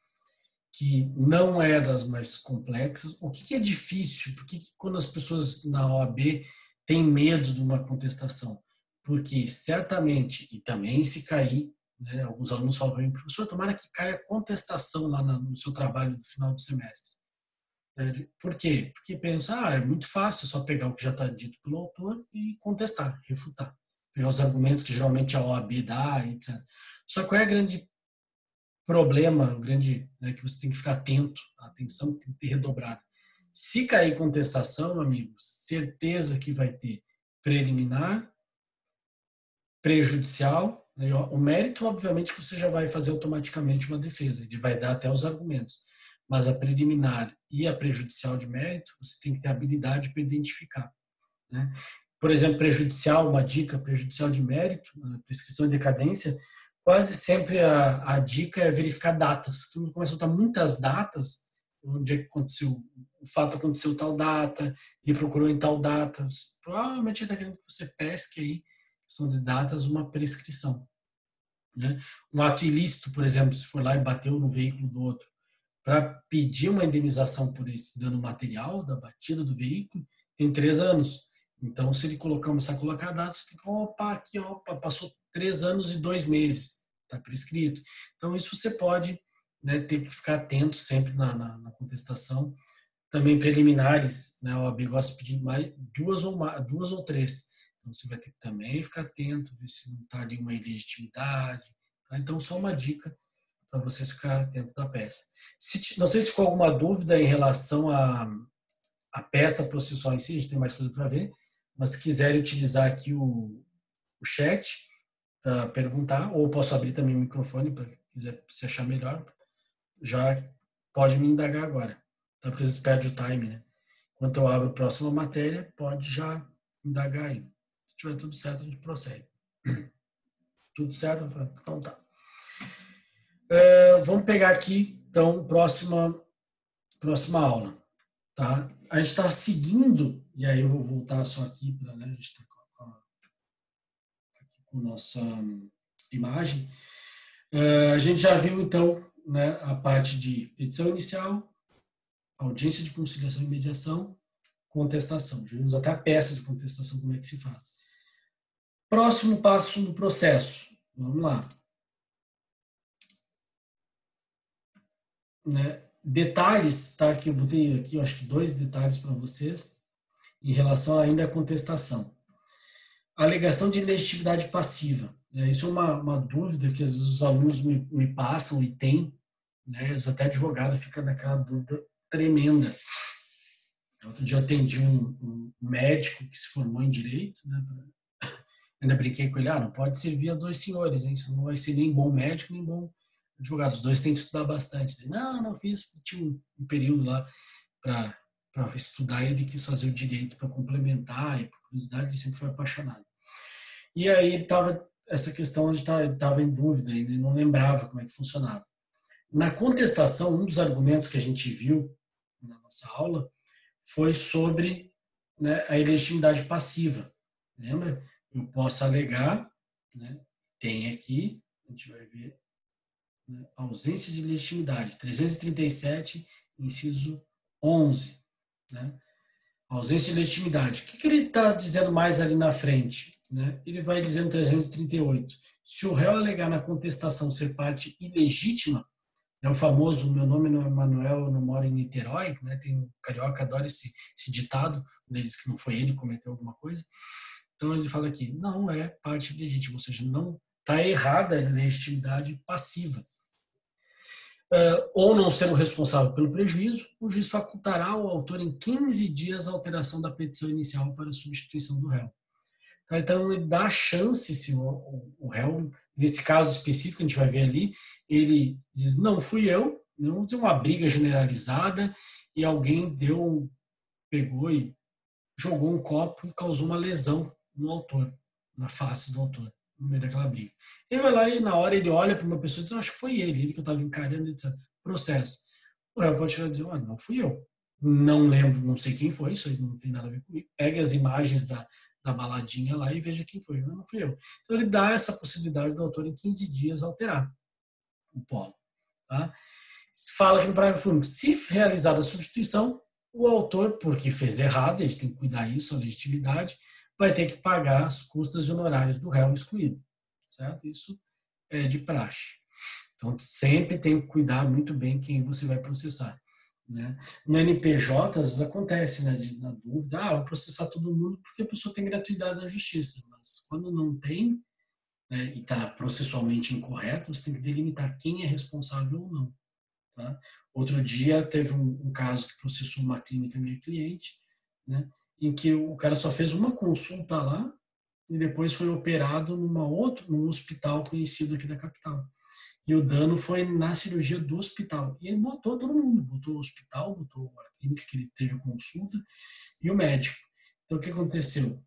que não é das mais complexas. O que é difícil? Por que quando as pessoas na OAB têm medo de uma contestação? Porque certamente, e também se cair, né, alguns alunos falam para mim, professor, tomara que caia contestação lá no seu trabalho do final do semestre. Por quê? Porque pensa, é muito fácil, é só pegar o que já está dito pelo autor e contestar, refutar. Pegar os argumentos que geralmente a OAB dá, etc. Só que qual é o grande problema, o grande, né, que você tem que ficar atento, a atenção tem que ter redobrada. Se cair contestação, amigo, certeza que vai ter preliminar, prejudicial, né? O mérito, obviamente, que você já vai fazer automaticamente uma defesa, ele vai dar até os argumentos. Mas a preliminar e a prejudicial de mérito, você tem que ter habilidade para identificar. Né? Por exemplo, prejudicial, uma dica, prejudicial de mérito, prescrição e decadência, quase sempre a dica é verificar datas. Quando começa a botar muitas datas, onde é que aconteceu, o fato aconteceu tal data, ele procurou em tal data, provavelmente ele está querendo que você pesque aí, questão de datas, uma prescrição. Né? Um ato ilícito, por exemplo, se for lá e bateu no veículo do outro, para pedir uma indenização por esse dano material da batida do veículo, tem 3 anos. Então, se ele começar a colocar dados, você tem que, aqui, passou 3 anos e 2 meses, está prescrito. Então, isso você pode, né, ter que ficar atento sempre na contestação. Também preliminares, né, a OAB gosta de pedir mais, 2 ou 3. Então, você vai ter que também ficar atento, ver se não está ali uma ilegitimidade. Tá? Então, só uma dica para vocês ficarem dentro da peça. Não sei se ficou alguma dúvida em relação à peça processual em si, a gente tem mais coisa para ver, mas se quiserem utilizar aqui o chat para perguntar, ou posso abrir também o microfone para quiser se achar melhor, já pode me indagar agora, tá? Porque vocês perdem o time, né? Enquanto eu abro a próxima matéria, pode já indagar aí. Se tiver tudo certo, a gente prossegue. Tudo certo? Então tá. Vamos pegar aqui, então, próxima aula. Tá? A gente está seguindo, e aí eu vou voltar só aqui para a gente está com a nossa imagem. A gente já viu, então, né, a parte de petição inicial, audiência de conciliação e mediação, contestação. Já vimos até a peça de contestação, como é que se faz. Próximo passo no processo. Vamos lá. Né? Detalhes, tá? Que eu botei aqui, eu acho que 2 detalhes para vocês em relação ainda à contestação. Alegação de ilegitimidade passiva. Isso é uma dúvida que às vezes os alunos me passam e têm, né? Até advogado fica naquela dúvida tremenda. Outro dia eu atendi um médico que se formou em direito, né? Ainda brinquei com ele, não pode servir a 2 senhores, hein? Você não vai ser nem bom médico, nem bom advogado. Os 2 têm que estudar bastante. Não fiz, tinha um período lá para estudar, ele quis fazer o direito para complementar, e por curiosidade ele sempre foi apaixonado. E aí ele estava, essa questão ele estava em dúvida, ele não lembrava como é que funcionava. Na contestação, um dos argumentos que a gente viu na nossa aula foi sobre, né, a ilegitimidade passiva. Lembra? Eu posso alegar, né, tem aqui, a gente vai ver, né, ausência de legitimidade, 337, inciso 11. Né? Ausência de legitimidade. O que ele está dizendo mais ali na frente? Né? Ele vai dizendo 338. Se o réu alegar na contestação ser parte ilegítima, é o famoso meu nome não é Manuel, eu não moro em Niterói, né? Tem um carioca adora esse ditado, ele diz que não foi ele que cometeu alguma coisa. Então ele fala aqui, não é parte legítima, ou seja, não está errada a legitimidade passiva. Ou não ser o responsável pelo prejuízo, o juiz facultará ao autor em 15 dias a alteração da petição inicial para a substituição do réu. Então, ele dá a chance, se o réu, nesse caso específico, a gente vai ver ali, ele diz, não fui eu, não dizer uma briga generalizada e alguém pegou e jogou um copo e causou uma lesão no autor, na face do autor, no meio daquela briga. Ele vai lá e na hora ele olha para uma pessoa e diz, acho que foi ele que eu estava encarando, etc. Processo. O réu pode chegar e dizer, não fui eu. Não lembro, não sei quem foi, isso aí não tem nada a ver comigo. Pegue as imagens da baladinha lá e veja quem foi. Não fui eu. Então ele dá essa possibilidade do autor em 15 dias alterar o polo. Tá? Fala aqui no parágrafo único, se realizada a substituição, o autor, porque fez errado, a gente tem que cuidar disso, a legitimidade, vai ter que pagar as custas e honorários do réu excluído. Certo? Isso é de praxe. Então sempre tem que cuidar muito bem quem você vai processar. Né? No NPJ, às vezes acontece, né, na dúvida, vou processar todo mundo porque a pessoa tem gratuidade na justiça, mas quando não tem, né, e está processualmente incorreto, você tem que delimitar quem é responsável ou não. Tá? Outro dia teve um caso que processou uma clínica minha cliente, né, em que o cara só fez uma consulta lá e depois foi operado num hospital conhecido aqui da capital. E o dano foi na cirurgia do hospital. E ele botou todo mundo, botou o hospital, botou a clínica que ele teve consulta e o médico. Então, o que aconteceu?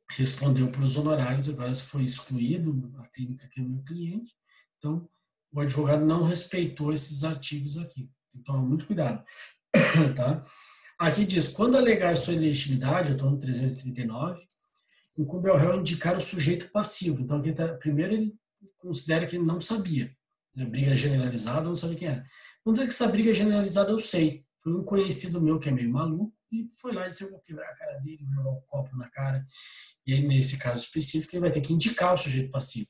Respondeu para os honorários, agora foi excluído a clínica que é o meu cliente. Então, o advogado não respeitou esses artigos aqui. Então, muito cuidado. Tá? Aqui diz, quando alegar sua ilegitimidade, eu estou no 339, incumbe ao réu indicar o sujeito passivo. Então, aqui tá, primeiro ele considera que ele não sabia. Briga generalizada, eu não sabia quem era. Vamos dizer que essa briga generalizada eu sei. Foi um conhecido meu que é meio maluco e foi lá e disse, eu vou quebrar a cara dele, vou jogar um copo na cara. E aí, nesse caso específico, ele vai ter que indicar o sujeito passivo.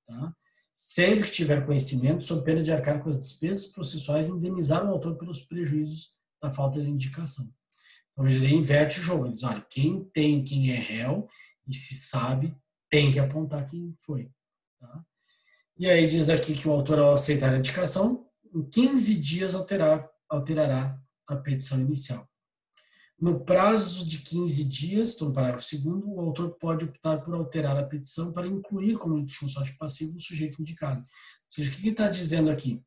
Tá? Sempre que tiver conhecimento, sob pena de arcar com as despesas processuais, indenizar o autor pelos prejuízos da falta de indicação. Então, ele inverte o jogo. Ele diz, olha, quem é réu e se sabe, tem que apontar quem foi. Tá? E aí diz aqui que o autor, ao aceitar a indicação, em 15 dias alterará a petição inicial. No prazo de 15 dias, estou no parágrafo 2º, o autor pode optar por alterar a petição para incluir como disfuncional passivo o sujeito indicado. Ou seja, o que ele está dizendo aqui?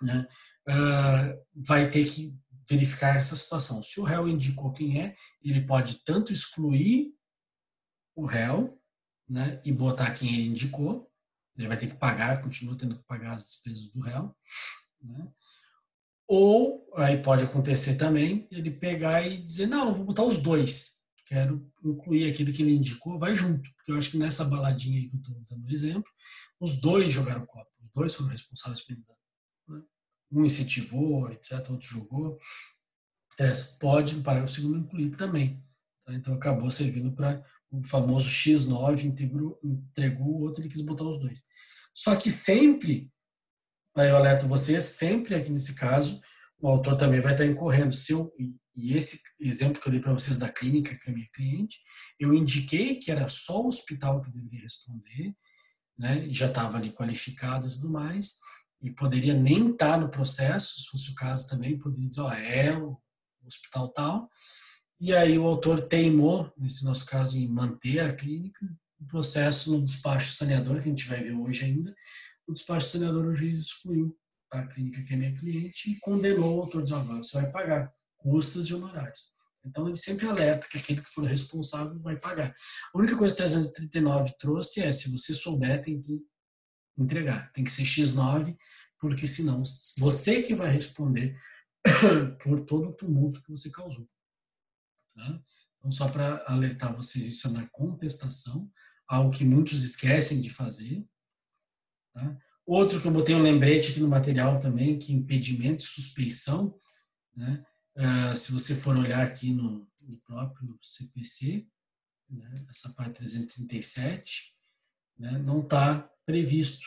Né? Vai ter que verificar essa situação. Se o réu indicou quem é, ele pode tanto excluir o réu, né, e botar quem ele indicou, ele vai ter que pagar, continua tendo que pagar as despesas do réu, né? Ou, aí pode acontecer também, ele pegar e dizer, não, eu vou botar os dois, quero incluir aquilo que ele indicou, vai junto, porque eu acho que nessa baladinha aí que eu estou dando exemplo, os dois jogaram copo, os dois foram responsáveis pelo dano, né? Um incentivou, etc., outro jogou, pode, no parágrafo 2º, incluir também. Tá? Então acabou servindo para o famoso X9, entregou o outro, ele quis botar os dois. Só que sempre, aí eu alerto vocês, sempre aqui nesse caso, o autor também vai estar incorrendo. E esse exemplo que eu dei para vocês da clínica, que é a minha cliente, eu indiquei que era só o hospital que deveria responder, né? E já estava ali qualificado e tudo mais, e poderia nem estar no processo, se fosse o caso também, poderia dizer, ó, é o hospital tal. E aí o autor teimou, nesse nosso caso, em manter a clínica. O processo no despacho saneador, que a gente vai ver hoje ainda, o despacho saneador, o juiz excluiu a clínica que é minha cliente e condenou o autor, dizendo, agora você vai pagar custas e honorários. Então ele sempre alerta que aquele que for responsável vai pagar. A única coisa que o 339 trouxe é, se você souber, tem que entregar. Tem que ser X9, porque senão você que vai responder por todo o tumulto que você causou. Tá? Então, só para alertar vocês, isso é na contestação, algo que muitos esquecem de fazer. Tá? Outro que eu botei um lembrete aqui no material também, que impedimento e suspeição, né? Se você for olhar aqui no próprio CPC, né? Essa parte 337, né? Não está previsto.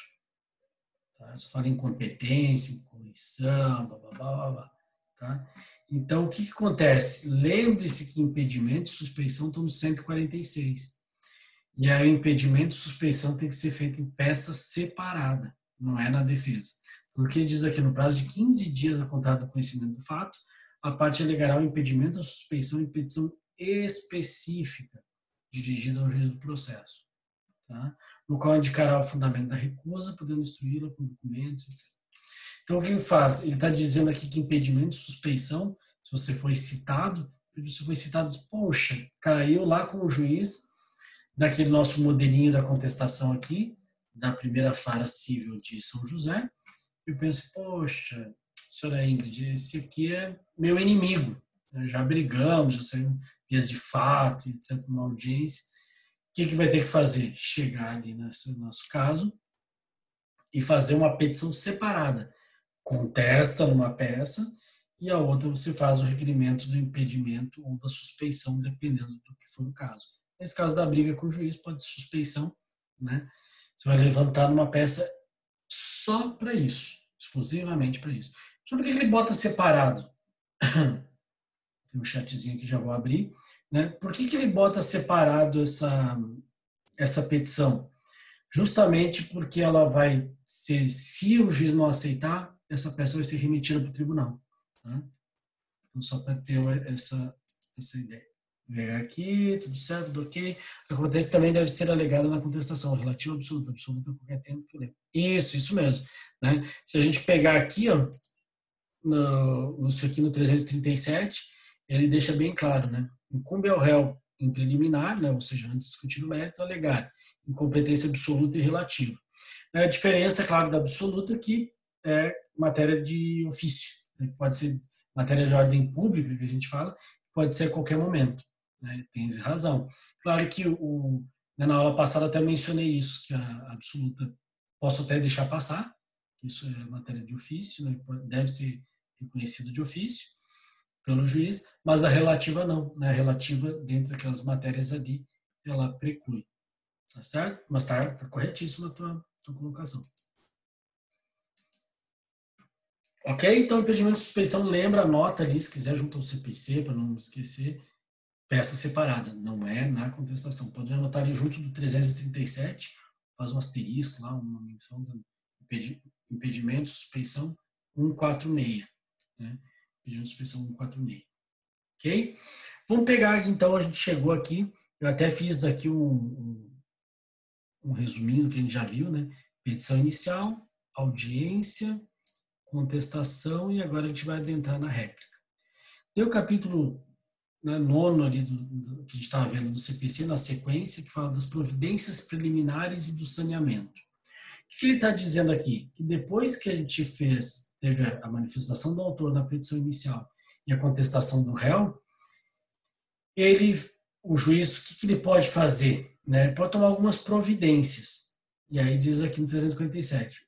Tá? Só fala em competência, em correção, blá, blá, blá, blá, blá. Tá? Então, o que acontece? Lembre-se que impedimento e suspeição estão no 146. E aí o impedimento e suspeição tem que ser feito em peça separada, não é na defesa. Porque diz aqui, no prazo de 15 dias a contar do conhecimento do fato, a parte alegará o impedimento ou suspeição em petição específica, dirigida ao juiz do processo. Tá? No qual indicará o fundamento da recusa, podendo instruí-la com documentos, etc. Então, o que ele faz? Ele está dizendo aqui que impedimento e suspeição, se você foi citado, diz, poxa, caiu lá com o juiz daquele nosso modelinho da contestação aqui, da primeira vara civil de São José, eu penso, poxa, senhora Ingrid, esse aqui é meu inimigo, já brigamos, já saímos vias de fato, etc., numa audiência, o que vai ter que fazer? Chegar ali nesse nosso caso e fazer uma petição separada. Contesta numa peça e a outra você faz o requerimento do impedimento ou da suspeição, dependendo do que for o caso. Nesse caso da briga com o juiz, pode ser suspeição, né? Você vai levantar numa peça só para isso, exclusivamente para isso. Por que ele bota separado? Tem um chatzinho que já vou abrir, né? Por que ele bota separado essa petição? Justamente porque ela vai ser, se o juiz não aceitar, essa peça vai ser remetida para o tribunal. Tá? Então, só para ter essa ideia. Vou pegar aqui, tudo certo, tudo ok. Acontece também deve ser alegada na contestação, relativa absoluta, absoluta a qualquer tempo que eu lembro. Isso mesmo. Né? Se a gente pegar aqui, ó, isso aqui no 337, ele deixa bem claro, né? Incumbe ao réu em preliminar, né? Ou seja, antes de discutir o mérito, alegar incompetência absoluta e relativa. A diferença, é claro, da absoluta que é matéria de ofício, né? Pode ser matéria de ordem pública, que a gente fala, pode ser a qualquer momento, né? Tem razão. Claro que na aula passada até mencionei isso, que a absoluta posso até deixar passar, isso é matéria de ofício, né? Deve ser reconhecido de ofício pelo juiz, mas a relativa não, né? A relativa, dentro daquelas matérias ali, ela preclui. Tá certo? Mas tá corretíssima a tua colocação. Ok? Então, impedimento de suspeição, lembra, anota ali, se quiser, junto ao CPC, para não esquecer, peça separada, não é na contestação. Pode anotar ali junto do 337 faz um asterisco lá, uma menção, impedimento, suspeição 146. Né? Impedimento, suspeição 146. Ok? Vamos pegar aqui, então, a gente chegou aqui, eu até fiz aqui um resuminho que a gente já viu, né? Petição inicial, audiência, contestação e agora a gente vai adentrar na réplica. Tem o capítulo, né, 9 ali do que a gente estava vendo no CPC, na sequência, que fala das providências preliminares e do saneamento. O que ele está dizendo aqui? Que depois que a gente teve a manifestação do autor na petição inicial e a contestação do réu, o juiz, o que ele pode fazer? Né? Pode tomar algumas providências. E aí diz aqui no 357,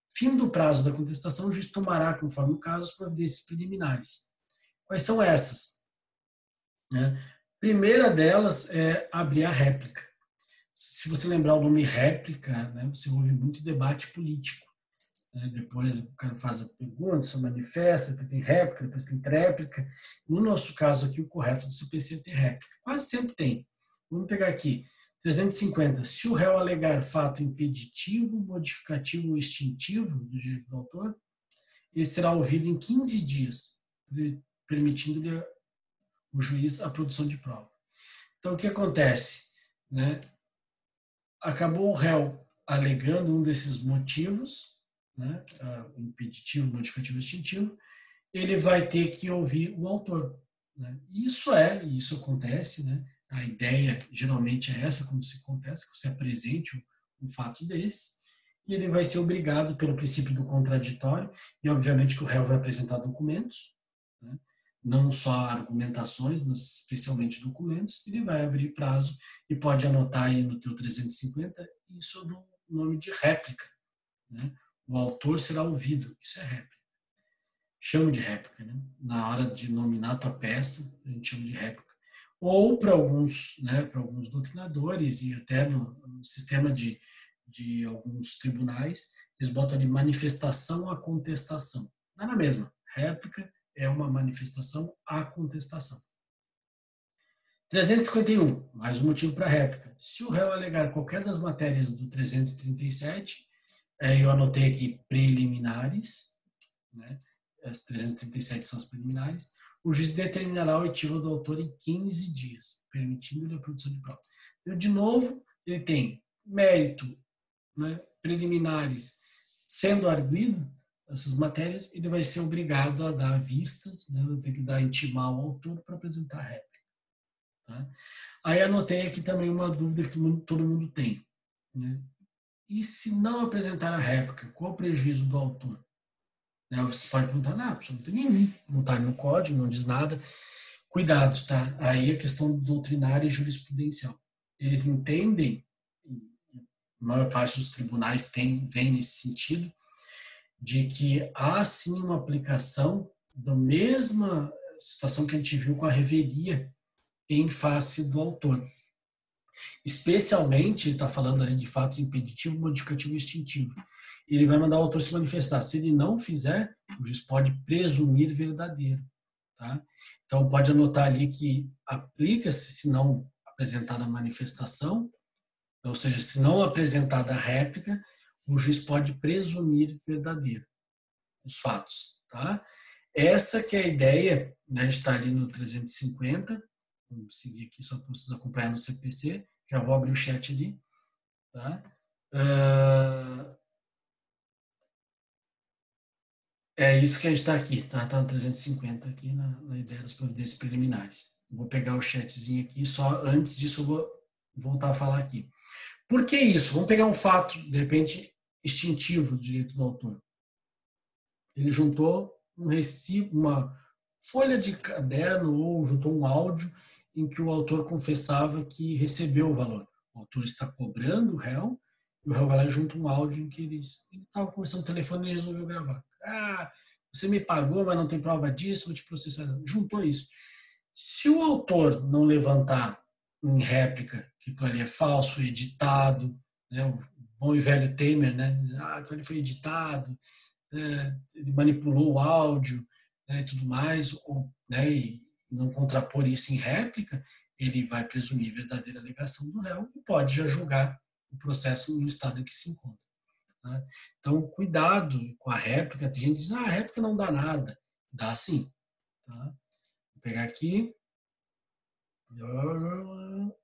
fim do prazo da contestação, o juiz tomará, conforme o caso, as providências preliminares. Quais são essas? Né? Primeira delas é abrir a réplica. Se você lembrar o nome réplica, né, você ouve muito debate político. Né? Depois o cara faz a pergunta, se manifesta, depois tem réplica, depois tem tréplica. No nosso caso aqui, o correto do CPC é ter réplica. Quase sempre tem. Vamos pegar aqui. 350. Se o réu alegar fato impeditivo, modificativo ou extintivo do direito do autor, ele será ouvido em 15 dias, permitindo-lhe o juiz a produção de prova. Então, o que acontece? Né? Acabou o réu alegando um desses motivos, né? Impeditivo, modificativo ou extintivo, ele vai ter que ouvir o autor. Né? Isso acontece, né? A ideia geralmente é essa, quando se acontece, que você apresente um fato desse, e ele vai ser obrigado pelo princípio do contraditório, e obviamente que o réu vai apresentar documentos, né? Não só argumentações, mas especialmente documentos, ele vai abrir prazo e pode anotar aí no teu 350 isso no nome de réplica. Né? O autor será ouvido, isso é réplica. Chama de réplica, né? Na hora de nominar a tua peça, a gente chama de réplica. Ou para alguns, né, para alguns doutrinadores e até no sistema de alguns tribunais, eles botam ali manifestação à contestação. Não é na mesma. Réplica é uma manifestação à contestação. 351, mais um motivo para réplica. Se o réu alegar qualquer das matérias do 337, eu anotei aqui preliminares, né? As 337 são as preliminares, o juiz determinará a oitiva do autor em 15 dias, permitindo-lhe a produção de prova. Então, de novo, ele tem mérito, né, preliminares sendo arguido, essas matérias, ele vai ser obrigado a dar vistas, né, vai ter que intimar o autor para apresentar a réplica. Tá? Aí anotei aqui também uma dúvida que todo mundo tem. Né? E se não apresentar a réplica, qual o prejuízo do autor? Né? Você pode perguntar, não tem nenhum, não está no código, não diz nada. Cuidado, tá? Aí a questão doutrinária e jurisprudencial. Eles entendem, a maior parte dos tribunais vem nesse sentido, de que há sim uma aplicação da mesma situação que a gente viu com a revelia em face do autor. Especialmente, ele está falando ali de fatos impeditivo, modificativo e extintivo. Ele vai mandar o autor se manifestar. Se ele não fizer, o juiz pode presumir verdadeiro. Tá? Então, pode anotar ali que aplica-se se não apresentada a manifestação, ou seja, se não apresentada a réplica, o juiz pode presumir verdadeiro os fatos. Tá? Essa que é a ideia, né? A gente está ali no 350, vamos seguir aqui só para vocês acompanhar no CPC, já vou abrir o chat ali. Tá? É isso que a gente está aqui, tá no 350 aqui na ideia das providências preliminares. Vou pegar o chatzinho aqui, só antes disso eu vou voltar a falar aqui. Por que isso? Vamos pegar um fato, de repente, extintivo do direito do autor. Ele juntou um recibo, uma folha de caderno ou juntou um áudio em que o autor confessava que recebeu o valor. O autor está cobrando o réu, e o réu vai lá e junta um áudio em que ele estava conversando no telefone e resolveu gravar. Você me pagou, mas não tem prova disso, vou te processar. Juntou isso. Se o autor não levantar em réplica que aquilo ali é falso, editado, né, o bom e velho Temer, né, aquilo ali foi editado, ele manipulou o áudio, né, e tudo mais, né, e não contrapor isso em réplica, ele vai presumir verdadeira alegação do réu e pode já julgar o processo no estado em que se encontra. Tá? Então, cuidado com a réplica. Tem gente que diz, a réplica não dá nada. Dá sim. Tá? Vou pegar aqui.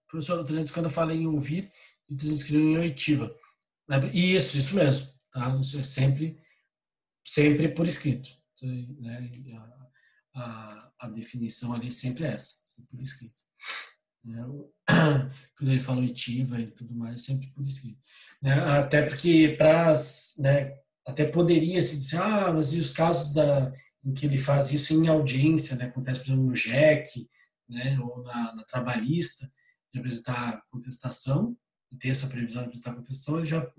Professor, quando eu falei em ouvir, eles escreveram em oitiva. Isso mesmo. Tá? Isso é sempre por escrito. Né? A definição ali é sempre essa, sempre por escrito. Né? Quando ele fala oitiva e tudo mais, sempre por escrito. Né? Até porque, né, até poderia se dizer, mas e os casos em que ele faz isso em audiência, né? Acontece, por exemplo, no JEC, né? Ou na trabalhista, de apresentar contestação, e ter essa previsão de apresentar contestação, ele já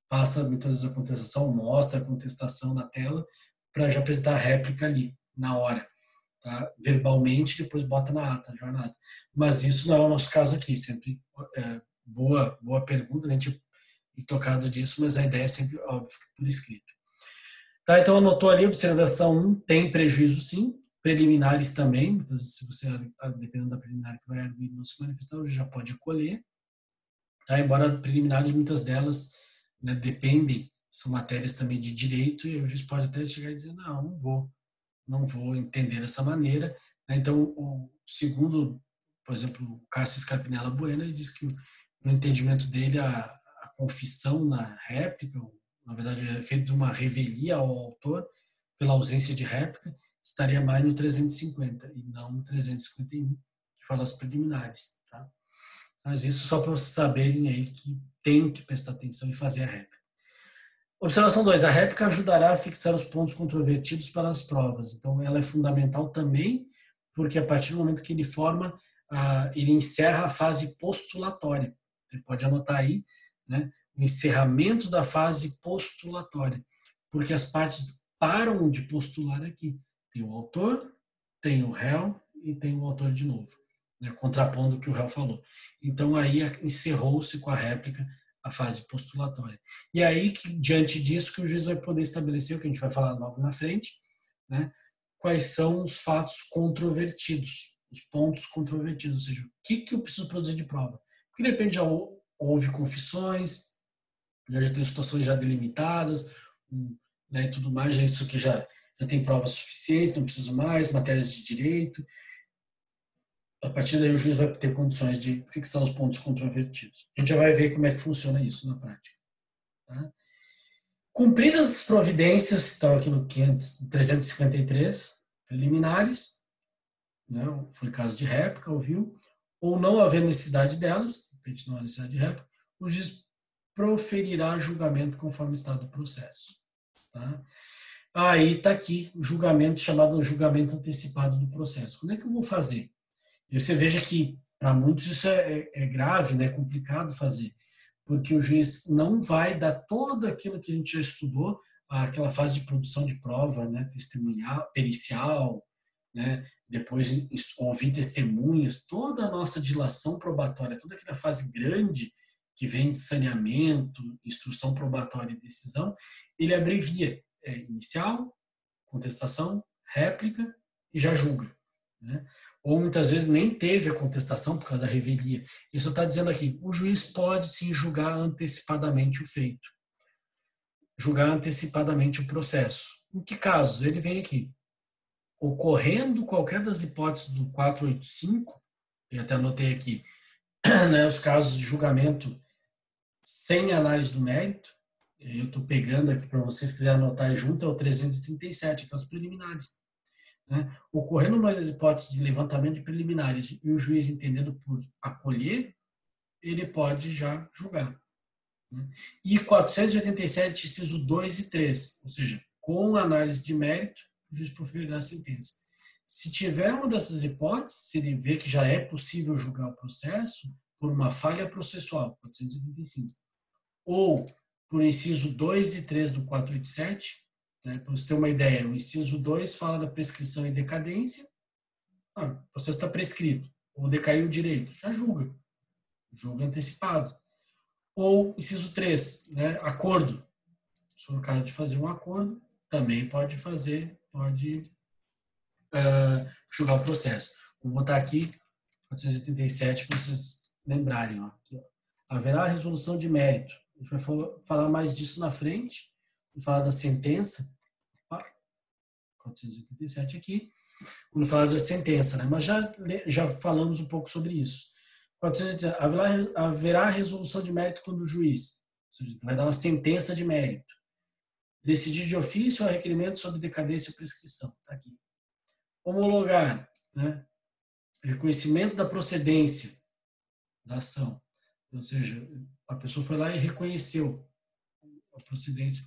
passa muitas vezes a contestação, mostra a contestação na tela, para já apresentar a réplica ali, na hora. Tá? Verbalmente, depois bota na ata, na jornada. Mas isso não é o nosso caso aqui. Sempre boa pergunta, né? A gente tocado disso, mas a ideia é sempre, óbvio, por escrito. Tá, então anotou ali, observação 1, tem prejuízo sim, preliminares também, se você, dependendo da preliminar que vai arguir não se manifestar, já pode acolher. Tá? Embora preliminares, muitas delas, né, dependem, são matérias também de direito, e o juiz pode até chegar e dizer, não vou entender dessa maneira. Então, o segundo, por exemplo, o Cássio Scarpinella Bueno, ele diz que no entendimento dele a confissão na réplica, na verdade é feito uma revelia ao autor pela ausência de réplica, estaria mais no 350 e não no 351, que fala as preliminares. Tá? Mas isso só para vocês saberem aí que tem que prestar atenção e fazer a réplica. Observação 2. A réplica ajudará a fixar os pontos controvertidos para as provas. Então, ela é fundamental também, porque a partir do momento que ele forma, ele encerra a fase postulatória. Você pode anotar aí, né, o encerramento da fase postulatória, porque as partes param de postular aqui. Tem o autor, tem o réu e tem o autor de novo, né, contrapondo o que o réu falou. Então, aí encerrou-se com a réplica a fase postulatória. E aí, diante disso, que o juiz vai poder estabelecer, o que a gente vai falar logo na frente, né, quais são os fatos controvertidos, os pontos controvertidos, ou seja, o que eu preciso produzir de prova. Porque de repente já houve confissões, já tem situações já delimitadas, né, e tudo mais, já isso que já tem prova suficiente, não preciso mais, matérias de direito. A partir daí o juiz vai ter condições de fixar os pontos controvertidos. A gente já vai ver como é que funciona isso na prática. Tá? Cumpridas as providências, estão aqui no 353, preliminares, né, foi caso de réplica, ouviu, ou não haver necessidade delas, não há necessidade de réplica, o juiz proferirá julgamento conforme o estado do processo. Tá? Aí está aqui o julgamento chamado julgamento antecipado do processo. Como é que eu vou fazer? E você veja que, para muitos, isso é grave, né? É complicado fazer, porque o juiz não vai dar todo aquilo que a gente já estudou, aquela fase de produção de prova, né? Testemunhal, pericial, né? Depois ouvir testemunhas, toda a nossa dilação probatória, toda aquela fase grande que vem de saneamento, instrução probatória e decisão, ele abrevia inicial, contestação, réplica e já julga. Né? Ou muitas vezes nem teve a contestação por causa da revelia. Isso está dizendo aqui, o juiz pode sim julgar antecipadamente o feito, julgar antecipadamente o processo. Em que casos? Ele vem aqui. Ocorrendo qualquer das hipóteses do 485, eu até anotei aqui, né, os casos de julgamento sem análise do mérito, eu estou pegando aqui para vocês, se quiserem anotar junto, é o 337, aquelas preliminares. Né? Ocorrendo uma das hipóteses de levantamento de preliminares e o juiz entendendo por acolher, ele pode já julgar. Né? E 487, inciso 2 e 3, ou seja, com análise de mérito, o juiz proferirá a sentença. Se tiver uma dessas hipóteses, se ele vê que já é possível julgar o processo por uma falha processual, 485, ou por inciso 2 e 3 do 487, né, para você ter uma ideia, o inciso 2 fala da prescrição e decadência, o processo está prescrito, ou decaiu o direito, já julga antecipado. Ou inciso 3, né, acordo, se for o caso de fazer um acordo, também pode julgar o processo. Vou botar aqui 487 para vocês lembrarem. Ó, aqui, ó. haverá resolução de mérito. A gente vai falar mais disso na frente, vou falar da sentença, 487 aqui, quando falar da sentença, né? Mas já falamos um pouco sobre isso. 487, haverá resolução de mérito quando o juiz, ou seja, vai dar uma sentença de mérito, decidir de ofício ou requerimento sobre decadência ou prescrição. Está aqui. Homologar, né? Reconhecimento da procedência da ação. Ou seja, a pessoa foi lá e reconheceu a procedência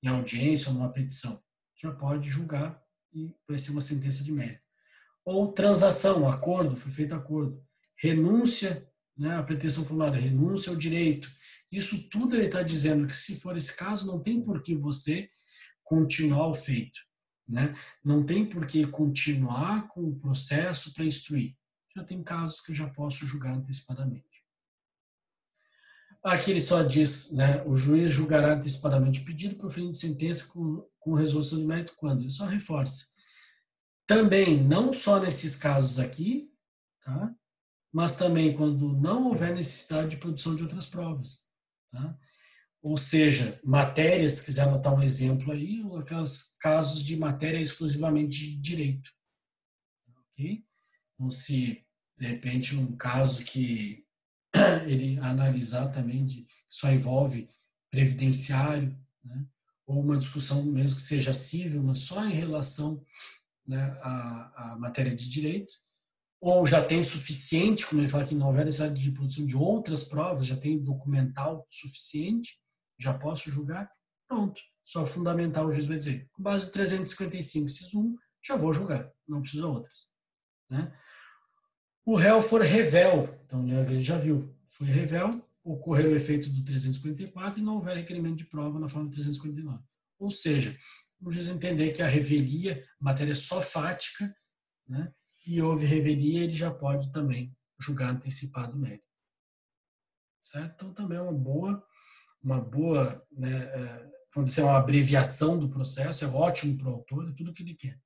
em audiência ou numa petição. Já pode julgar e vai ser uma sentença de mérito. Ou transação, acordo, foi feito acordo. Renúncia, né, a pretensão formulada, renúncia ao direito. Isso tudo ele está dizendo que, se for esse caso, não tem por que você continuar o feito. Né? Não tem por que continuar com o processo para instruir. Já tem casos que eu já posso julgar antecipadamente. Aqui ele só diz, né, o juiz julgará antecipadamente o pedido, proferindo sentença com resolução de mérito quando? Ele só reforça. Também, não só nesses casos aqui, tá? Mas também quando não houver necessidade de produção de outras provas. Tá? Ou seja, matérias, se quiser anotar um exemplo aí, aqueles casos de matéria exclusivamente de direito. Ok? Então, se, de repente, um caso que ele analisar também, só envolve previdenciário, né? Ou uma discussão mesmo que seja cível, mas só em relação, né, à matéria de direito, ou já tem suficiente, como ele fala que não houver necessidade de produção de outras provas, já tem documental suficiente, já posso julgar, pronto. Só fundamental o juiz vai dizer, com base em 355, inciso 1, já vou julgar, não precisa outras. Né? O réu for revel, então a gente já viu, foi revel, ocorreu o efeito do 354 e não houver requerimento de prova na forma 359. Ou seja, o juiz entender que a revelia, matéria só fática, né, e houve revelia, ele já pode também julgar antecipado o mérito. Certo? Então também é uma boa, né, vamos dizer, uma abreviação do processo, é ótimo para o autor, é tudo o que ele quer.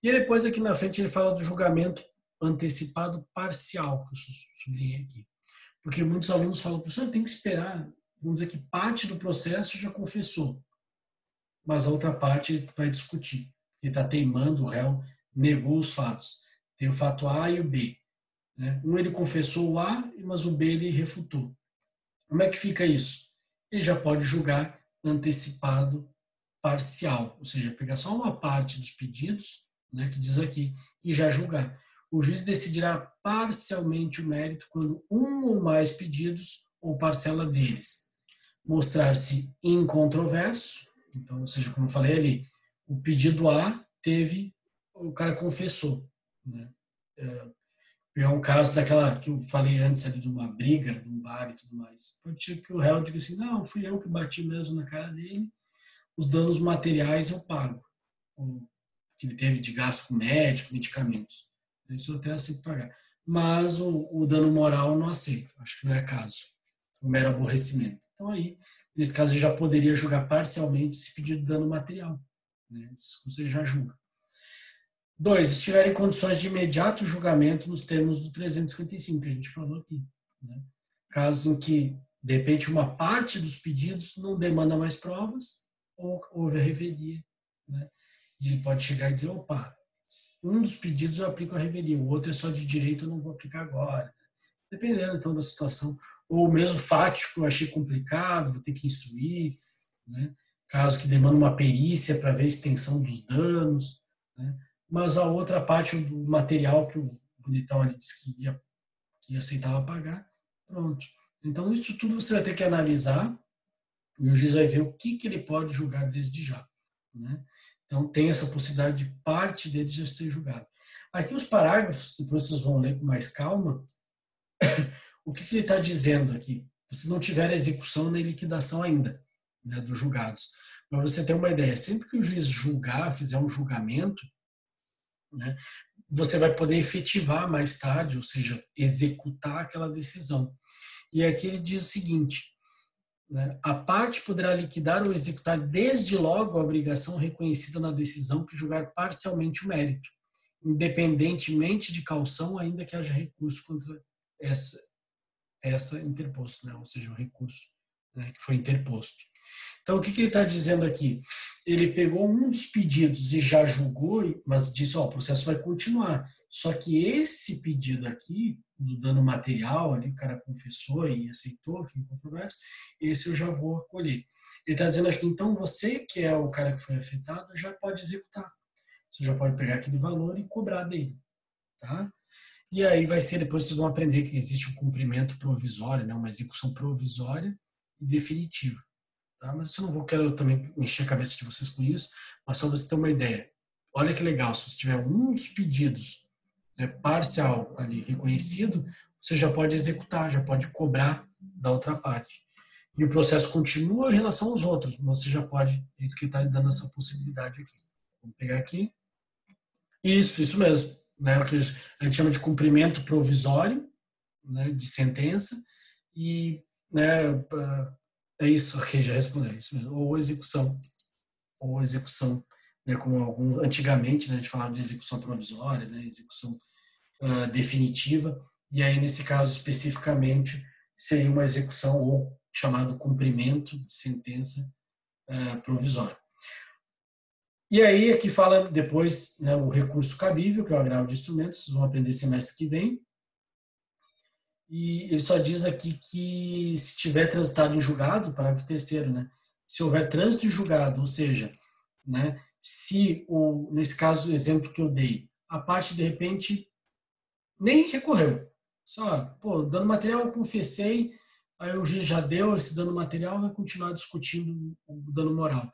E depois aqui na frente ele fala do julgamento antecipado parcial, que eu sublinhei aqui. Porque muitos alunos falam, professor, tem que esperar, vamos dizer que parte do processo já confessou, mas a outra parte ele vai discutir. Ele está teimando, o réu negou os fatos. Tem o fato A e o B. Né? Um ele confessou o A, mas o B ele refutou. Como é que fica isso? Ele já pode julgar antecipado parcial, ou seja, pegar só uma parte dos pedidos, né, que diz aqui, e já julgar. O juiz decidirá parcialmente o mérito quando um ou mais pedidos ou parcela deles mostrar-se incontroverso. Então, ou seja, como eu falei ali, o pedido A teve, o cara confessou. Né? É um caso daquela que eu falei antes ali, de uma briga, de um bar e tudo mais. Pode ser que o réu diga assim, não, fui eu que bati mesmo na cara dele, os danos materiais eu pago. O que ele teve de gasto com médico, medicamentos. Isso eu até aceito pagar. Mas o dano moral eu não aceito. Acho que não é caso. É um mero aborrecimento. Então aí, nesse caso, eu já poderia julgar parcialmente esse pedido de dano material. Né? Isso você já julga. 2. Estiver em condições de imediato julgamento nos termos do 355, que a gente falou aqui. Né? Casos em que, de repente, uma parte dos pedidos não demanda mais provas ou houve a revelia. Né? E ele pode chegar e dizer, opa, um dos pedidos eu aplico a revelia, o outro é só de direito, eu não vou aplicar agora. Dependendo, então, da situação. Ou mesmo fático, eu achei complicado, vou ter que instruir. Né? Caso que demanda uma perícia para ver a extensão dos danos. Né? Mas a outra parte do material que o bonitão ali disse que aceitava pagar, pronto. Então, isso tudo você vai ter que analisar e o juiz vai ver o que ele pode julgar desde já. Né? Então, tem essa possibilidade de parte dele já ser julgado. Aqui os parágrafos, depois vocês vão ler com mais calma, o que ele está dizendo aqui? Vocês não tiveram execução nem liquidação ainda, né, dos julgados. Mas você tem uma ideia, sempre que o juiz julgar, fizer um julgamento, né, você vai poder efetivar mais tarde, ou seja, executar aquela decisão. E aqui ele diz o seguinte, né, a parte poderá liquidar ou executar desde logo a obrigação reconhecida na decisão que julgar parcialmente o mérito, independentemente de caução, ainda que haja recurso contra essa essa interposto, né? Ou seja, o recurso, né, que foi interposto. Então, o que ele está dizendo aqui? Ele pegou um dos pedidos e já julgou, mas disse, ó, o processo vai continuar. Só que esse pedido aqui, do dano material, ali, o cara confessou e aceitou que controverso, esse eu já vou acolher. Ele está dizendo aqui, então, você que é o cara que foi afetado, já pode executar. Você já pode pegar aquele valor e cobrar dele, tá? E aí vai ser, depois vocês vão aprender que existe um cumprimento provisório, né, uma execução provisória e definitiva. Tá? Mas eu não vou quero também encher a cabeça de vocês com isso, mas só para você ter uma ideia. Olha que legal, se você tiver um dos pedidos, né, parcial ali reconhecido, você já pode executar, já pode cobrar da outra parte. E o processo continua em relação aos outros, mas você já pode, é isso que ele está dando essa possibilidade aqui. Vamos pegar aqui. Isso mesmo. Né, o que a gente chama de cumprimento provisório, né, de sentença, e né, é isso, ok, já respondeu isso mesmo. Ou execução, né, como antigamente, né, a gente falava de execução provisória, né, execução definitiva, e aí nesse caso especificamente seria uma execução ou chamado cumprimento de sentença provisória. E aí aqui fala depois, né, o recurso cabível, que é o agravo de instrumentos, vocês vão aprender semestre que vem. E ele só diz aqui que se tiver transitado em julgado, parágrafo 3º, né, se houver trânsito em julgado, ou seja, né, se nesse caso, o exemplo que eu dei, a parte de repente nem recorreu. Só, pô, dano material eu confessei, aí o juiz já deu esse dano material, vai continuar discutindo o dano moral.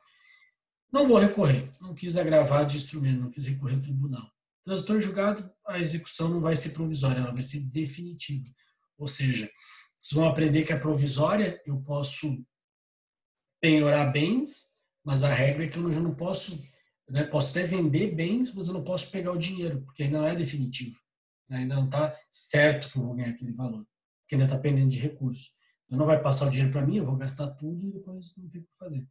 Não vou recorrer, não quis agravar de instrumento, não quis recorrer ao tribunal. Transitor julgado, a execução não vai ser provisória, ela vai ser definitiva. Ou seja, vocês vão aprender que a provisória eu posso penhorar bens, mas a regra é que eu já não posso, né, posso até vender bens, mas eu não posso pegar o dinheiro, porque ainda não é definitivo. Ainda não está certo que eu vou ganhar aquele valor, porque ainda está pendendo de recurso. Então não vai passar o dinheiro para mim, eu vou gastar tudo e depois não tem o que fazer.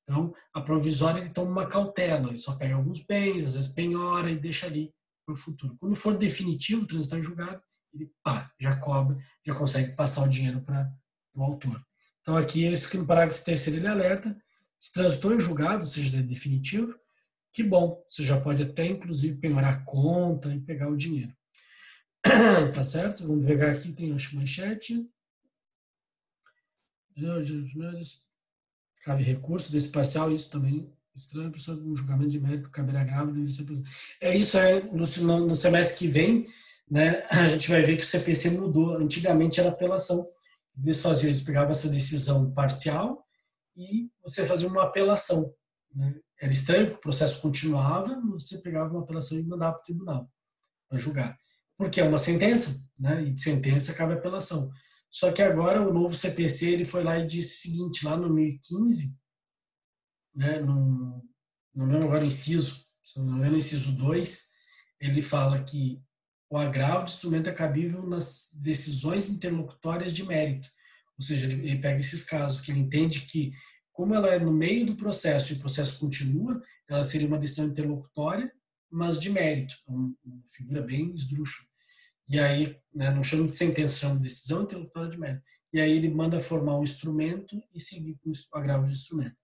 Então, a provisória ele toma uma cautela, ele só pega alguns bens, às vezes penhora e deixa ali para o futuro. Quando for definitivo, transitar em julgado, ele já cobra, já consegue passar o dinheiro para o autor. Então, aqui é isso que no parágrafo 3º ele alerta, se transitou em julgado, ou seja, é definitivo, que bom, você já pode até, inclusive, penhorar a conta e pegar o dinheiro. Tá certo? Vamos pegar aqui, tem acho manchete. Cabe recurso desse parcial, isso também estranho, pessoa um julgamento de mérito caberá grave. É isso, no semestre que vem, né, a gente vai ver que o CPC mudou. Antigamente era apelação. Eles pegavam essa decisão parcial e você fazia uma apelação. Né? Era estranho porque o processo continuava, você pegava uma apelação e mandava para o tribunal para julgar. Porque é uma sentença, né, e de sentença cabe apelação. Só que agora o novo CPC ele foi lá e disse o seguinte, lá no 2015, né, não lembro agora o inciso, se não me engano, o inciso 2, ele fala que o agravo de instrumento é cabível nas decisões interlocutórias de mérito. Ou seja, ele pega esses casos que ele entende que, como ela é no meio do processo e o processo continua, ela seria uma decisão interlocutória, mas de mérito. Uma figura bem esdrúxula. E aí, né, não chama de sentença, chama de decisão interlocutória de mérito. E aí ele manda formar um instrumento e seguir com o agravo de instrumento.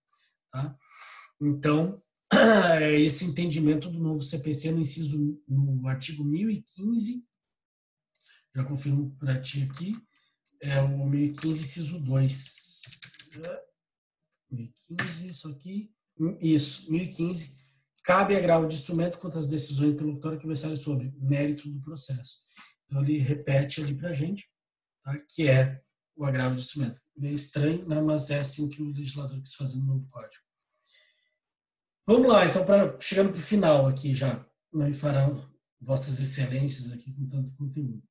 Tá? Então, é esse entendimento do novo CPC no artigo 1015, já confirmo para ti aqui, é o 1015, inciso 2. 1015, isso aqui. Isso, 1015. Cabe agravo de instrumento contra as decisões interlocutórias que versarem sobre mérito do processo. Então, ele repete ali para a gente, tá? Que é o agravo de instrumento. Meio estranho, né? Mas é assim que o legislador quis fazer no novo código. Vamos lá, então, chegando para o final aqui já, não farão vossas excelências aqui com tanto conteúdo.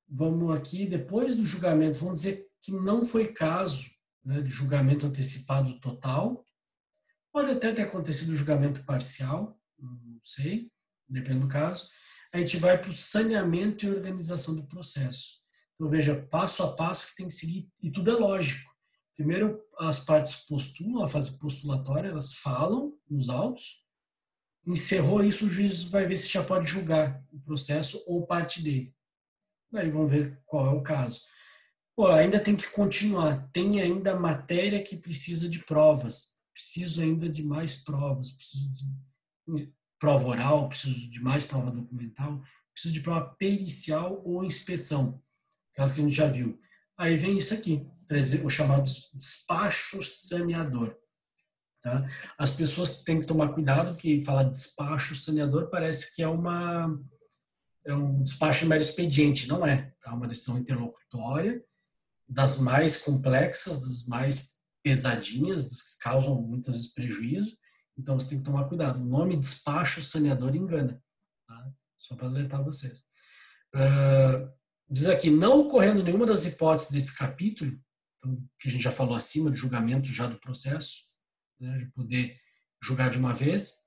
Vamos aqui, depois do julgamento, vamos dizer que não foi caso, né, de julgamento antecipado total, pode até ter acontecido julgamento parcial, não sei, depende do caso. A gente vai para o saneamento e organização do processo. Então, veja, passo a passo que tem que seguir, e tudo é lógico. Primeiro, as partes postulam, a fase postulatória, elas falam nos autos. Encerrou isso, o juiz vai ver se já pode julgar o processo ou parte dele. Aí vamos ver qual é o caso. Pô, ainda tem que continuar. Tem ainda matéria que precisa de provas. Preciso ainda de mais provas. Preciso de prova oral, preciso de mais prova documental, preciso de prova pericial ou inspeção, aquelas que a gente já viu. Aí vem isso aqui, o chamado despacho saneador. Tá? As pessoas têm que tomar cuidado, que falar despacho saneador parece que é um despacho de mero expediente. Não é. É uma decisão interlocutória, das mais complexas, das mais pesadinhas, das que causam muitas vezes prejuízo. Então você tem que tomar cuidado. O nome despacho saneador engana. Tá? Só para alertar vocês. Diz aqui, não ocorrendo nenhuma das hipóteses desse capítulo, então, que a gente já falou acima, de julgamento já do processo, né, de poder julgar de uma vez,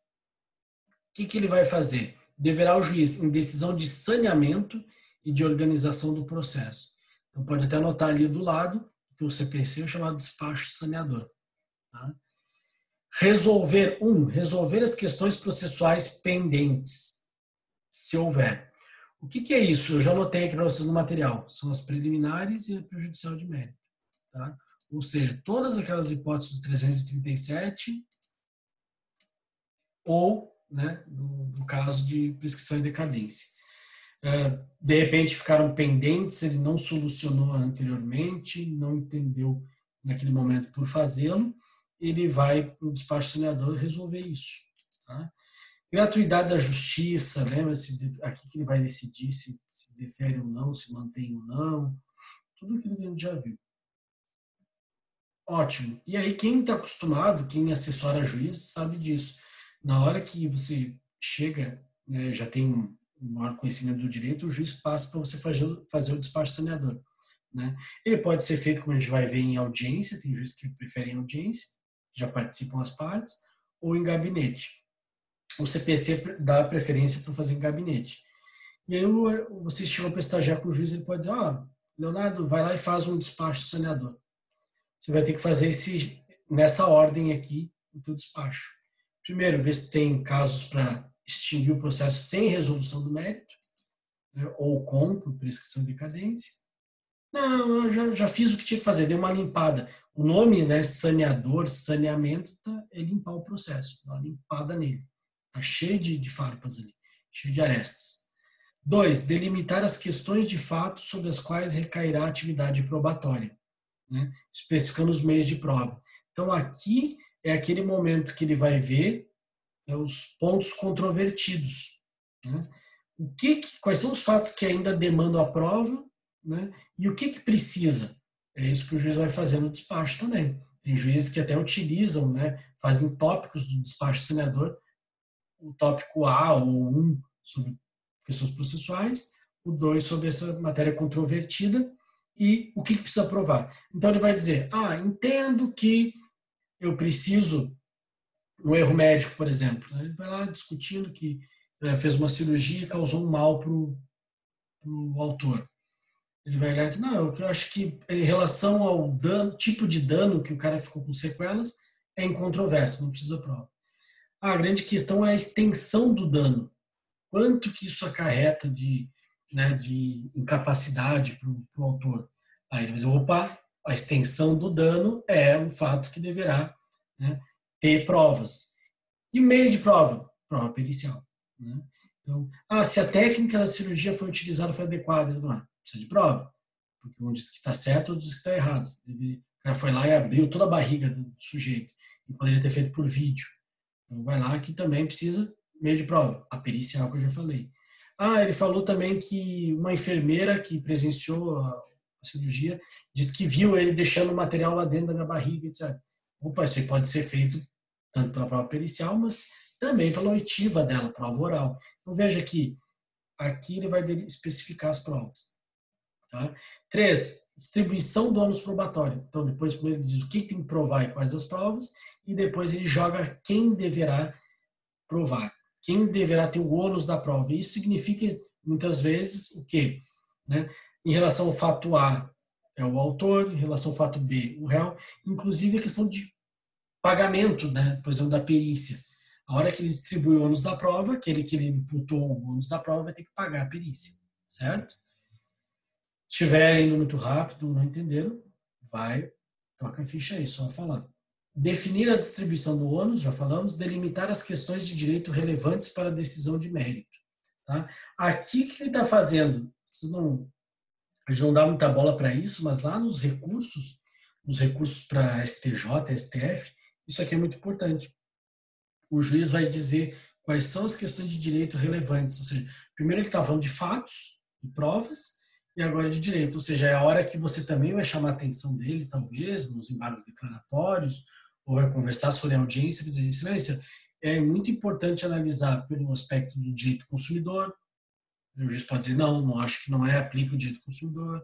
o que ele vai fazer? Deverá o juiz, em decisão de saneamento e de organização do processo. Então, pode até anotar ali do lado que o CPC é chamado despacho saneador. Tá? Resolver as questões processuais pendentes, se houver. O que é isso? Eu já anotei aqui para vocês no material. São as preliminares e a prejudicial de mérito. Tá? Ou seja, todas aquelas hipóteses do 337 ou, né, do caso de prescrição e decadência. De repente ficaram pendentes, ele não solucionou anteriormente, não entendeu naquele momento por fazê-lo, ele vai no despacho saneador resolver isso. Tá? Gratuidade da justiça, lembra-se aqui que ele vai decidir se defere ou não, se mantém ou não, tudo aquilo que a gente já viu. Ótimo. E aí quem está acostumado, quem assessora juiz, sabe disso. Na hora que você chega, né, já tem um maior conhecimento do direito, o juiz passa para você fazer o despacho saneador. Né? Ele pode ser feito, como a gente vai ver, em audiência, tem juízes que preferem audiência, já participam as partes, ou em gabinete. O CPC dá preferência para fazer em gabinete. E aí você chegou para estagiar com o juiz, ele pode dizer, Leonardo, vai lá e faz um despacho saneador. Você vai ter que fazer nessa ordem aqui, o teu despacho. Primeiro, ver se tem casos para extinguir o processo sem resolução do mérito, né, ou com, por prescrição de decadência. Não, eu já fiz o que tinha que fazer, dei uma limpada. O nome, né, saneador, saneamento, é limpar o processo, dar uma limpada nele. Está cheio de farpas ali, cheio de arestas. 2, delimitar as questões de fato sobre as quais recairá a atividade probatória, né, especificando os meios de prova. Então, aqui é aquele momento que ele vai ver, né, os pontos controvertidos. Né? Quais são os fatos que ainda demandam a prova, né, e o que precisa. É isso que o juiz vai fazer no despacho também. Tem juízes que até utilizam, né, fazem tópicos do despacho saneador, o tópico A ou 1 sobre questões processuais, o 2 sobre essa matéria controvertida e o que precisa provar. Então ele vai dizer, entendo que eu preciso, um erro médico, por exemplo. Ele vai lá discutindo que fez uma cirurgia e causou um mal para o autor. Ele vai lá e diz, não, eu acho que em relação ao tipo de dano que o cara ficou com sequelas, é incontroverso, não precisa prova. A grande questão é a extensão do dano. Quanto que isso acarreta de incapacidade para o autor? Aí ele vai dizer, a extensão do dano é um fato que deverá, né, ter provas. E meio de prova? Prova pericial. Né? Então, se a técnica da cirurgia foi utilizada foi adequada, não precisa de prova. Porque um diz que está certo, outro diz que está errado. O cara foi lá e abriu toda a barriga do sujeito. E poderia ter feito por vídeo. Então vai lá que também precisa meio de prova. A pericial que eu já falei. Ele falou também que uma enfermeira que presenciou a cirurgia disse que viu ele deixando o material lá dentro da minha barriga, etc. Isso aí pode ser feito tanto pela prova pericial, mas também pela oitiva dela, prova oral. Então veja que aqui ele vai especificar as provas. Tá? 3, distribuição do ônus probatório. Então depois ele diz o que tem que provar e quais as provas, e depois ele joga quem deverá provar, quem deverá ter o ônus da prova. Isso significa, muitas vezes, o quê? Né? Em relação ao fato A, é o autor, em relação ao fato B, o réu, inclusive a questão de pagamento, né, por exemplo, da perícia. A hora que ele distribui o ônus da prova, aquele que ele imputou o ônus da prova vai ter que pagar a perícia, certo? estiver indo muito rápido, não entenderam, vai, toca a ficha aí, só falar. Definir a distribuição do ônus, já falamos, delimitar as questões de direito relevantes para a decisão de mérito. Tá? Aqui, o que ele está fazendo? A gente não dá muita bola para isso, mas lá nos recursos para STJ, STF, isso aqui é muito importante. O juiz vai dizer quais são as questões de direito relevantes. Ou seja, primeiro ele está falando de fatos, de provas, e agora de direito. Ou seja, é a hora que você também vai chamar a atenção dele, talvez, nos embargos declaratórios, ou vai conversar sobre a audiência, dizer, excelência, é muito importante analisar pelo aspecto do direito consumidor. O juiz pode dizer, não acho que não aplica o direito consumidor.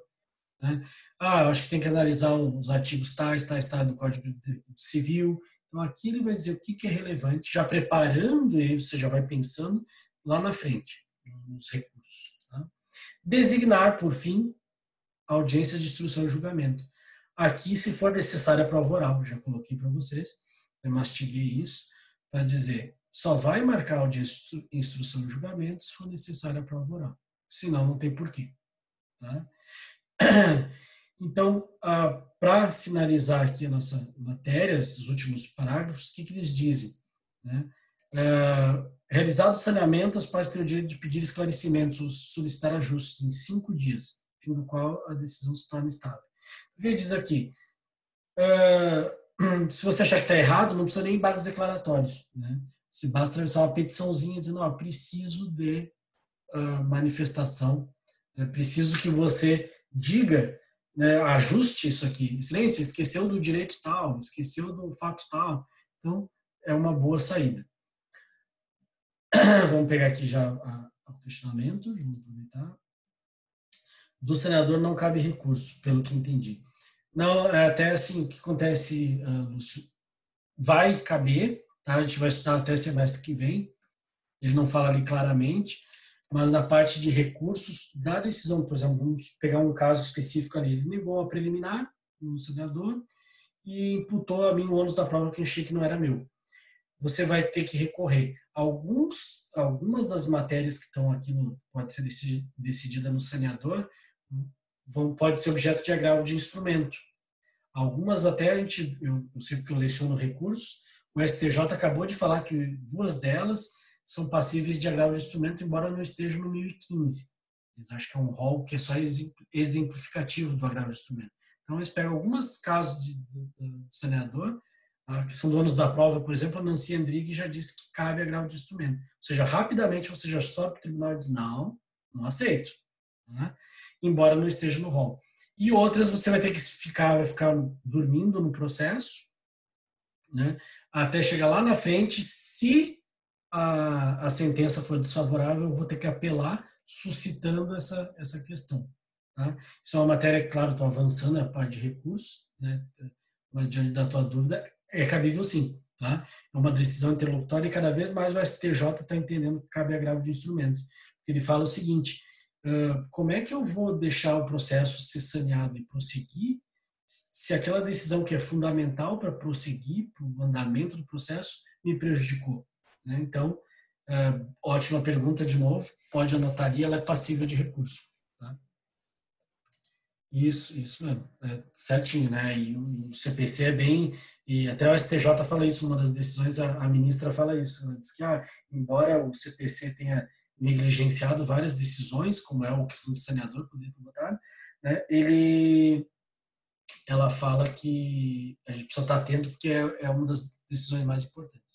Né? Eu acho que tem que analisar os artigos tais do Código Civil. Então, aqui ele vai dizer o que é relevante, já preparando ele, você já vai pensando lá na frente, nos recursos. Tá? Designar, por fim, a audiência de instrução e julgamento. Aqui, se for necessária a prova oral, já coloquei para vocês, eu mastiguei isso, para dizer, só vai marcar a audiência de instrução e julgamento se for necessária a prova oral. Senão, não tem porquê. Tá? Então, para finalizar aqui a nossa matéria, esses últimos parágrafos, o que eles dizem? Né? Realizado o saneamento, as partes têm o direito de pedir esclarecimentos ou solicitar ajustes em 5 dias, fim do qual a decisão se torna estável. Ele diz aqui, se você achar que está errado, não precisa nem embargos declaratórios. Né? Se basta atravessar uma petiçãozinha dizendo, preciso de manifestação, preciso que você diga, né, ajuste isso aqui. Excelência, esqueceu do direito tal, esqueceu do fato tal. Então, é uma boa saída. Vamos pegar aqui já o questionamento, vamos aproveitar. Do senador não cabe recurso, pelo que entendi. Não, até assim, o que acontece, Lúcio, vai caber, tá? A gente vai estudar até semestre que vem, ele não fala ali claramente, mas na parte de recursos da decisão, por exemplo, vamos pegar um caso específico ali, ele negou a preliminar no senador e imputou a mim o ônus da prova que eu achei que não era meu. Você vai ter que recorrer. Algumas das matérias que estão aqui, pode ser decidida no saneador, pode ser objeto de agravo de instrumento. Algumas até eu sei que eu leciono recursos, o STJ acabou de falar que 2 delas são passíveis de agravo de instrumento, embora não estejam no 1015. Eles acham que é um rol que é só exemplificativo do agravo de instrumento. Então, eles pegam alguns casos de saneador, que são donos da prova, por exemplo, a Nancy Endrighi já disse que cabe agravo de instrumento. Ou seja, rapidamente você já sobe para o tribunal e diz, não aceito. Né? Embora não esteja no rol. E outras você vai ter que ficar dormindo no processo, né? Até chegar lá na frente, se a sentença for desfavorável, eu vou ter que apelar, suscitando essa questão. Tá? Isso é uma matéria, claro, estou avançando, é a parte de recursos, né? Mas diante da tua dúvida, é cabível sim. Tá? É uma decisão interlocutória e cada vez mais o STJ está entendendo que cabe agravo de instrumento. Ele fala o seguinte, como é que eu vou deixar o processo ser saneado e prosseguir se aquela decisão que é fundamental para prosseguir, para o andamento do processo, me prejudicou? Né? Então, ótima pergunta de novo, pode anotar aí, ela é passível de recurso. Tá? Isso mesmo, certinho, né? E o CPC é bem, e até o STJ fala isso, numa das decisões, a ministra fala isso, ela diz que, embora o CPC tenha negligenciado várias decisões, como é a questão do saneador, poder votar, né? Ela fala que a gente precisa estar atento, porque é uma das decisões mais importantes.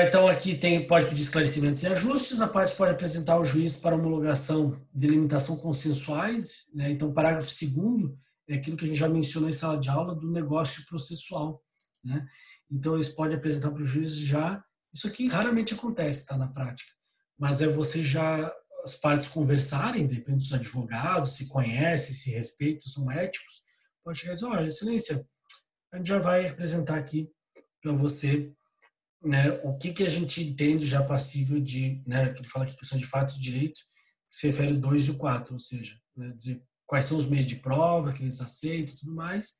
Então, aqui pode pedir esclarecimentos e ajustes, a parte pode apresentar ao juiz para homologação de delimitação consensuais. Né? Então, o parágrafo 2º é aquilo que a gente já mencionou em sala de aula do negócio processual. Né? Então, eles podem apresentar para o juiz já. Isso aqui raramente acontece, tá, na prática. Mas é você já, as partes conversarem, depende dos advogados, se conhecem, se respeitam, são éticos. Pode chegar e dizer, olha, excelência, a gente já vai apresentar aqui para você, né, o que a gente entende já passível de, né, que ele fala que questão de fato e direito, que se refere o 2 e o 4, ou seja, né, dizer quais são os meios de prova que eles aceitam e tudo mais,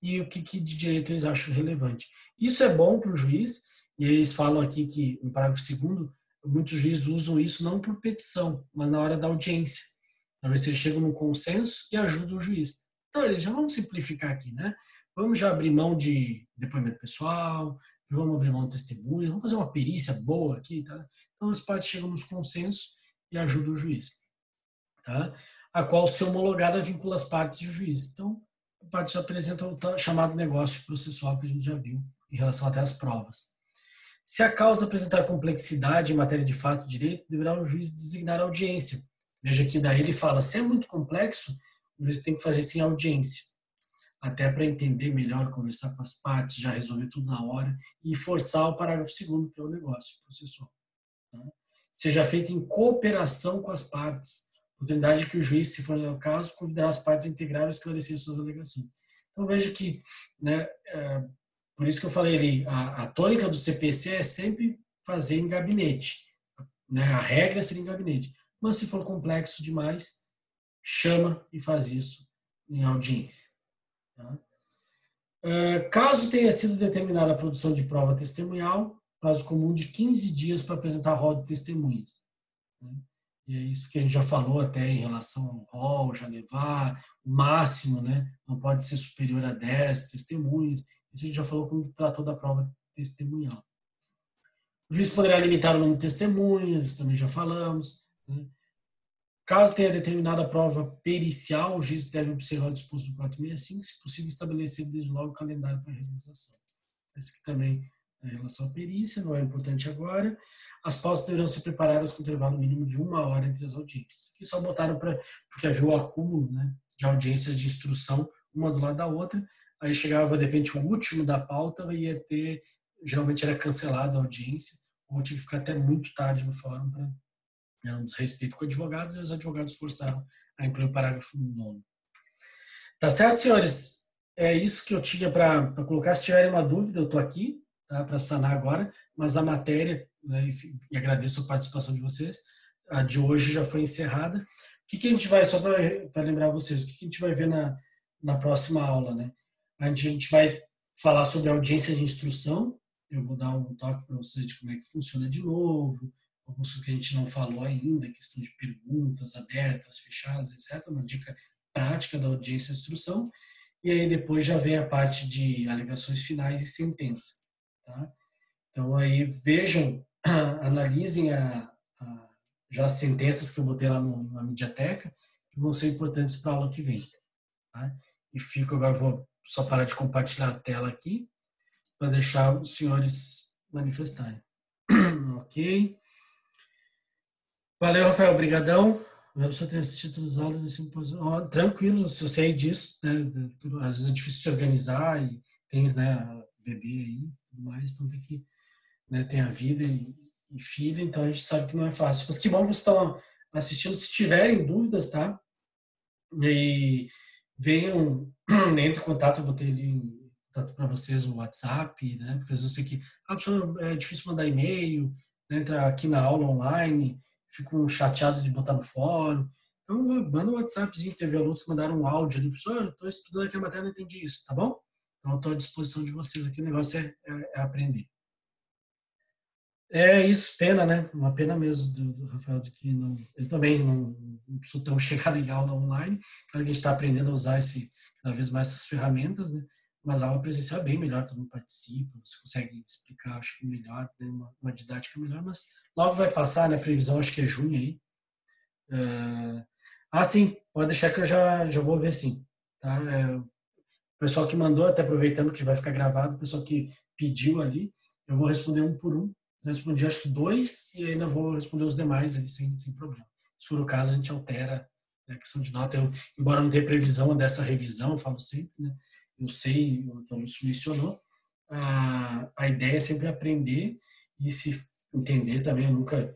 e o que de direito eles acham relevante. Isso é bom para o juiz, e eles falam aqui que, no parágrafo 2º, muitos juízes usam isso não por petição, mas na hora da audiência. para ver se eles chegam num consenso e ajudam o juiz. Então, eles já vamos simplificar aqui, né? Vamos já abrir mão de depoimento pessoal, vamos abrir mão de testemunha, vamos fazer uma perícia boa aqui, tá? Então, as partes chegam nos consensos e ajudam o juiz, tá? A qual, se homologada, vincula as partes e o juiz. Então, a parte apresenta o chamado negócio processual que a gente já viu em relação até às provas. Se a causa apresentar complexidade em matéria de fato e direito, deverá o juiz designar audiência. Veja que daí ele fala, se é muito complexo, o juiz tem que fazer sim audiência, até para entender melhor, conversar com as partes, já resolver tudo na hora e forçar o parágrafo 2º, que é o negócio processual. Tá? Seja feito em cooperação com as partes, oportunidade que o juiz, se for o caso, convidará as partes a integrar ou esclarecer suas alegações. Então veja que, né, por isso que eu falei ali, a tônica do CPC é sempre fazer em gabinete, né? A regra seria em gabinete. Mas se for complexo demais, chama e faz isso em audiência. Tá? Caso tenha sido determinada a produção de prova testemunhal, prazo comum de 15 dias para apresentar rol de testemunhas. Né? E é isso que a gente já falou até em relação ao rol, já levar, o máximo, né? Não pode ser superior a 10 testemunhas. Isso a gente já falou quando tratou da prova testemunhal. O juiz poderá limitar o número de testemunhas, isso também já falamos. Né? Caso tenha determinada a prova pericial, o juiz deve observar o disposto no 465, se possível estabelecer desde logo o calendário para a realização. Isso que também em relação à perícia, não é importante agora. As pausas deverão ser preparadas com intervalo mínimo de 1 hora entre as audiências. Aqui só botaram porque havia o acúmulo, né, de audiências de instrução, uma do lado da outra. Aí chegava, de repente, o último da pauta e ia ter, geralmente era cancelada a audiência, ou tinha que ficar até muito tarde no fórum para era um desrespeito com o advogado e os advogados forçaram a incluir o parágrafo 9º. Tá certo, senhores? É isso que eu tinha para colocar. Se tiverem uma dúvida, eu estou aqui, tá, para sanar agora, mas a matéria, né, e agradeço a participação de vocês, a de hoje já foi encerrada. O que a gente vai, só para lembrar vocês, o que a gente vai ver na próxima aula, né? A gente vai falar sobre a audiência de instrução, eu vou dar um toque para vocês de como é que funciona de novo, algumas coisas que a gente não falou ainda, questão de perguntas abertas, fechadas, etc. Uma dica prática da audiência de instrução. E aí depois já vem a parte de alegações finais e sentença. Tá? Então aí vejam, analisem já as sentenças que eu botei lá na Mediateca, que vão ser importantes para a aula que vem. Tá? E fico agora, vou só parar de compartilhar a tela aqui, para deixar os senhores manifestarem. Ok? Valeu, Rafael, obrigadão. Eu só tenho assistido as aulas assim, tranquilo, se eu sei disso, né? Às vezes é difícil se organizar e tens, né, bebê aí e tudo mais, então tem que, né, tem a vida e filho, então a gente sabe que não é fácil. Mas que bom que vocês estão assistindo. Se tiverem dúvidas, tá? E venham, entre em contato, eu botei ali em contato para vocês o WhatsApp, né? Porque às vezes eu sei que é difícil mandar e-mail, né? Entrar aqui na aula online, fico chateado de botar no fórum. Então, manda um WhatsAppzinho. Teve alunos que mandaram um áudio ali, professor, eu estou estudando aqui a matéria, não entendi isso, tá bom? Então, eu estou à disposição de vocês aqui, o negócio é aprender. É isso, pena, né? Uma pena mesmo do Rafael, de que não, eu também não sou tão chegado em aula online. Claro que a gente está aprendendo a usar cada vez mais essas ferramentas, né? Mas a aula presencial é bem melhor, todo mundo participa, você consegue explicar, acho que melhor, né? Uma didática melhor, mas logo vai passar, né? A previsão acho que é junho aí. Sim, pode deixar que eu já vou ver sim. Tá? O pessoal que mandou, até aproveitando que vai ficar gravado, o pessoal que pediu ali, eu vou responder um por um. Eu respondi acho que 2 e ainda vou responder os demais ali sem problema. Se for o caso, a gente altera a questão de nota. Embora não tenha previsão dessa revisão, eu falo sempre, né? Eu sei, o Lúcio mencionou, a ideia é sempre aprender e se entender também. Eu nunca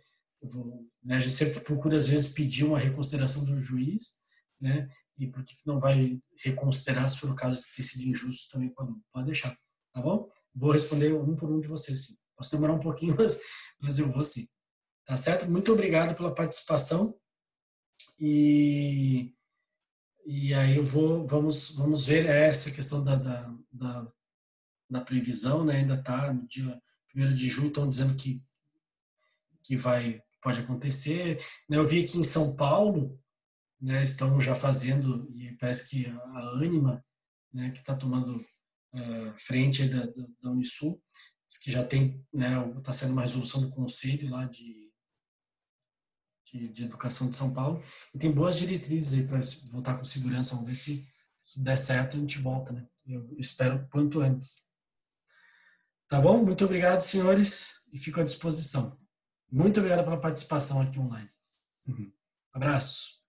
né, a gente sempre procura às vezes pedir uma reconsideração do juiz, né? E por que não vai reconsiderar se for o caso de ter sido injusto também com o aluno? Pode deixar, tá bom? Vou responder um por um de vocês, sim. Posso demorar um pouquinho, mas eu vou sim. Tá certo? Muito obrigado pela participação. E aí vamos ver essa questão da previsão, né? Ainda está no dia 1º de junho, estão dizendo que pode acontecer. Eu vi aqui em São Paulo, né, estão já fazendo, e parece que a Ânima, né, que está tomando frente da Unisul, que já tem, né, está sendo uma resolução do Conselho lá de Educação de São Paulo, e tem boas diretrizes aí para voltar com segurança. Vamos ver se der certo, a gente volta, né? Eu espero quanto antes. Tá bom? Muito obrigado, senhores, e fico à disposição. Muito obrigado pela participação aqui online. Abraço.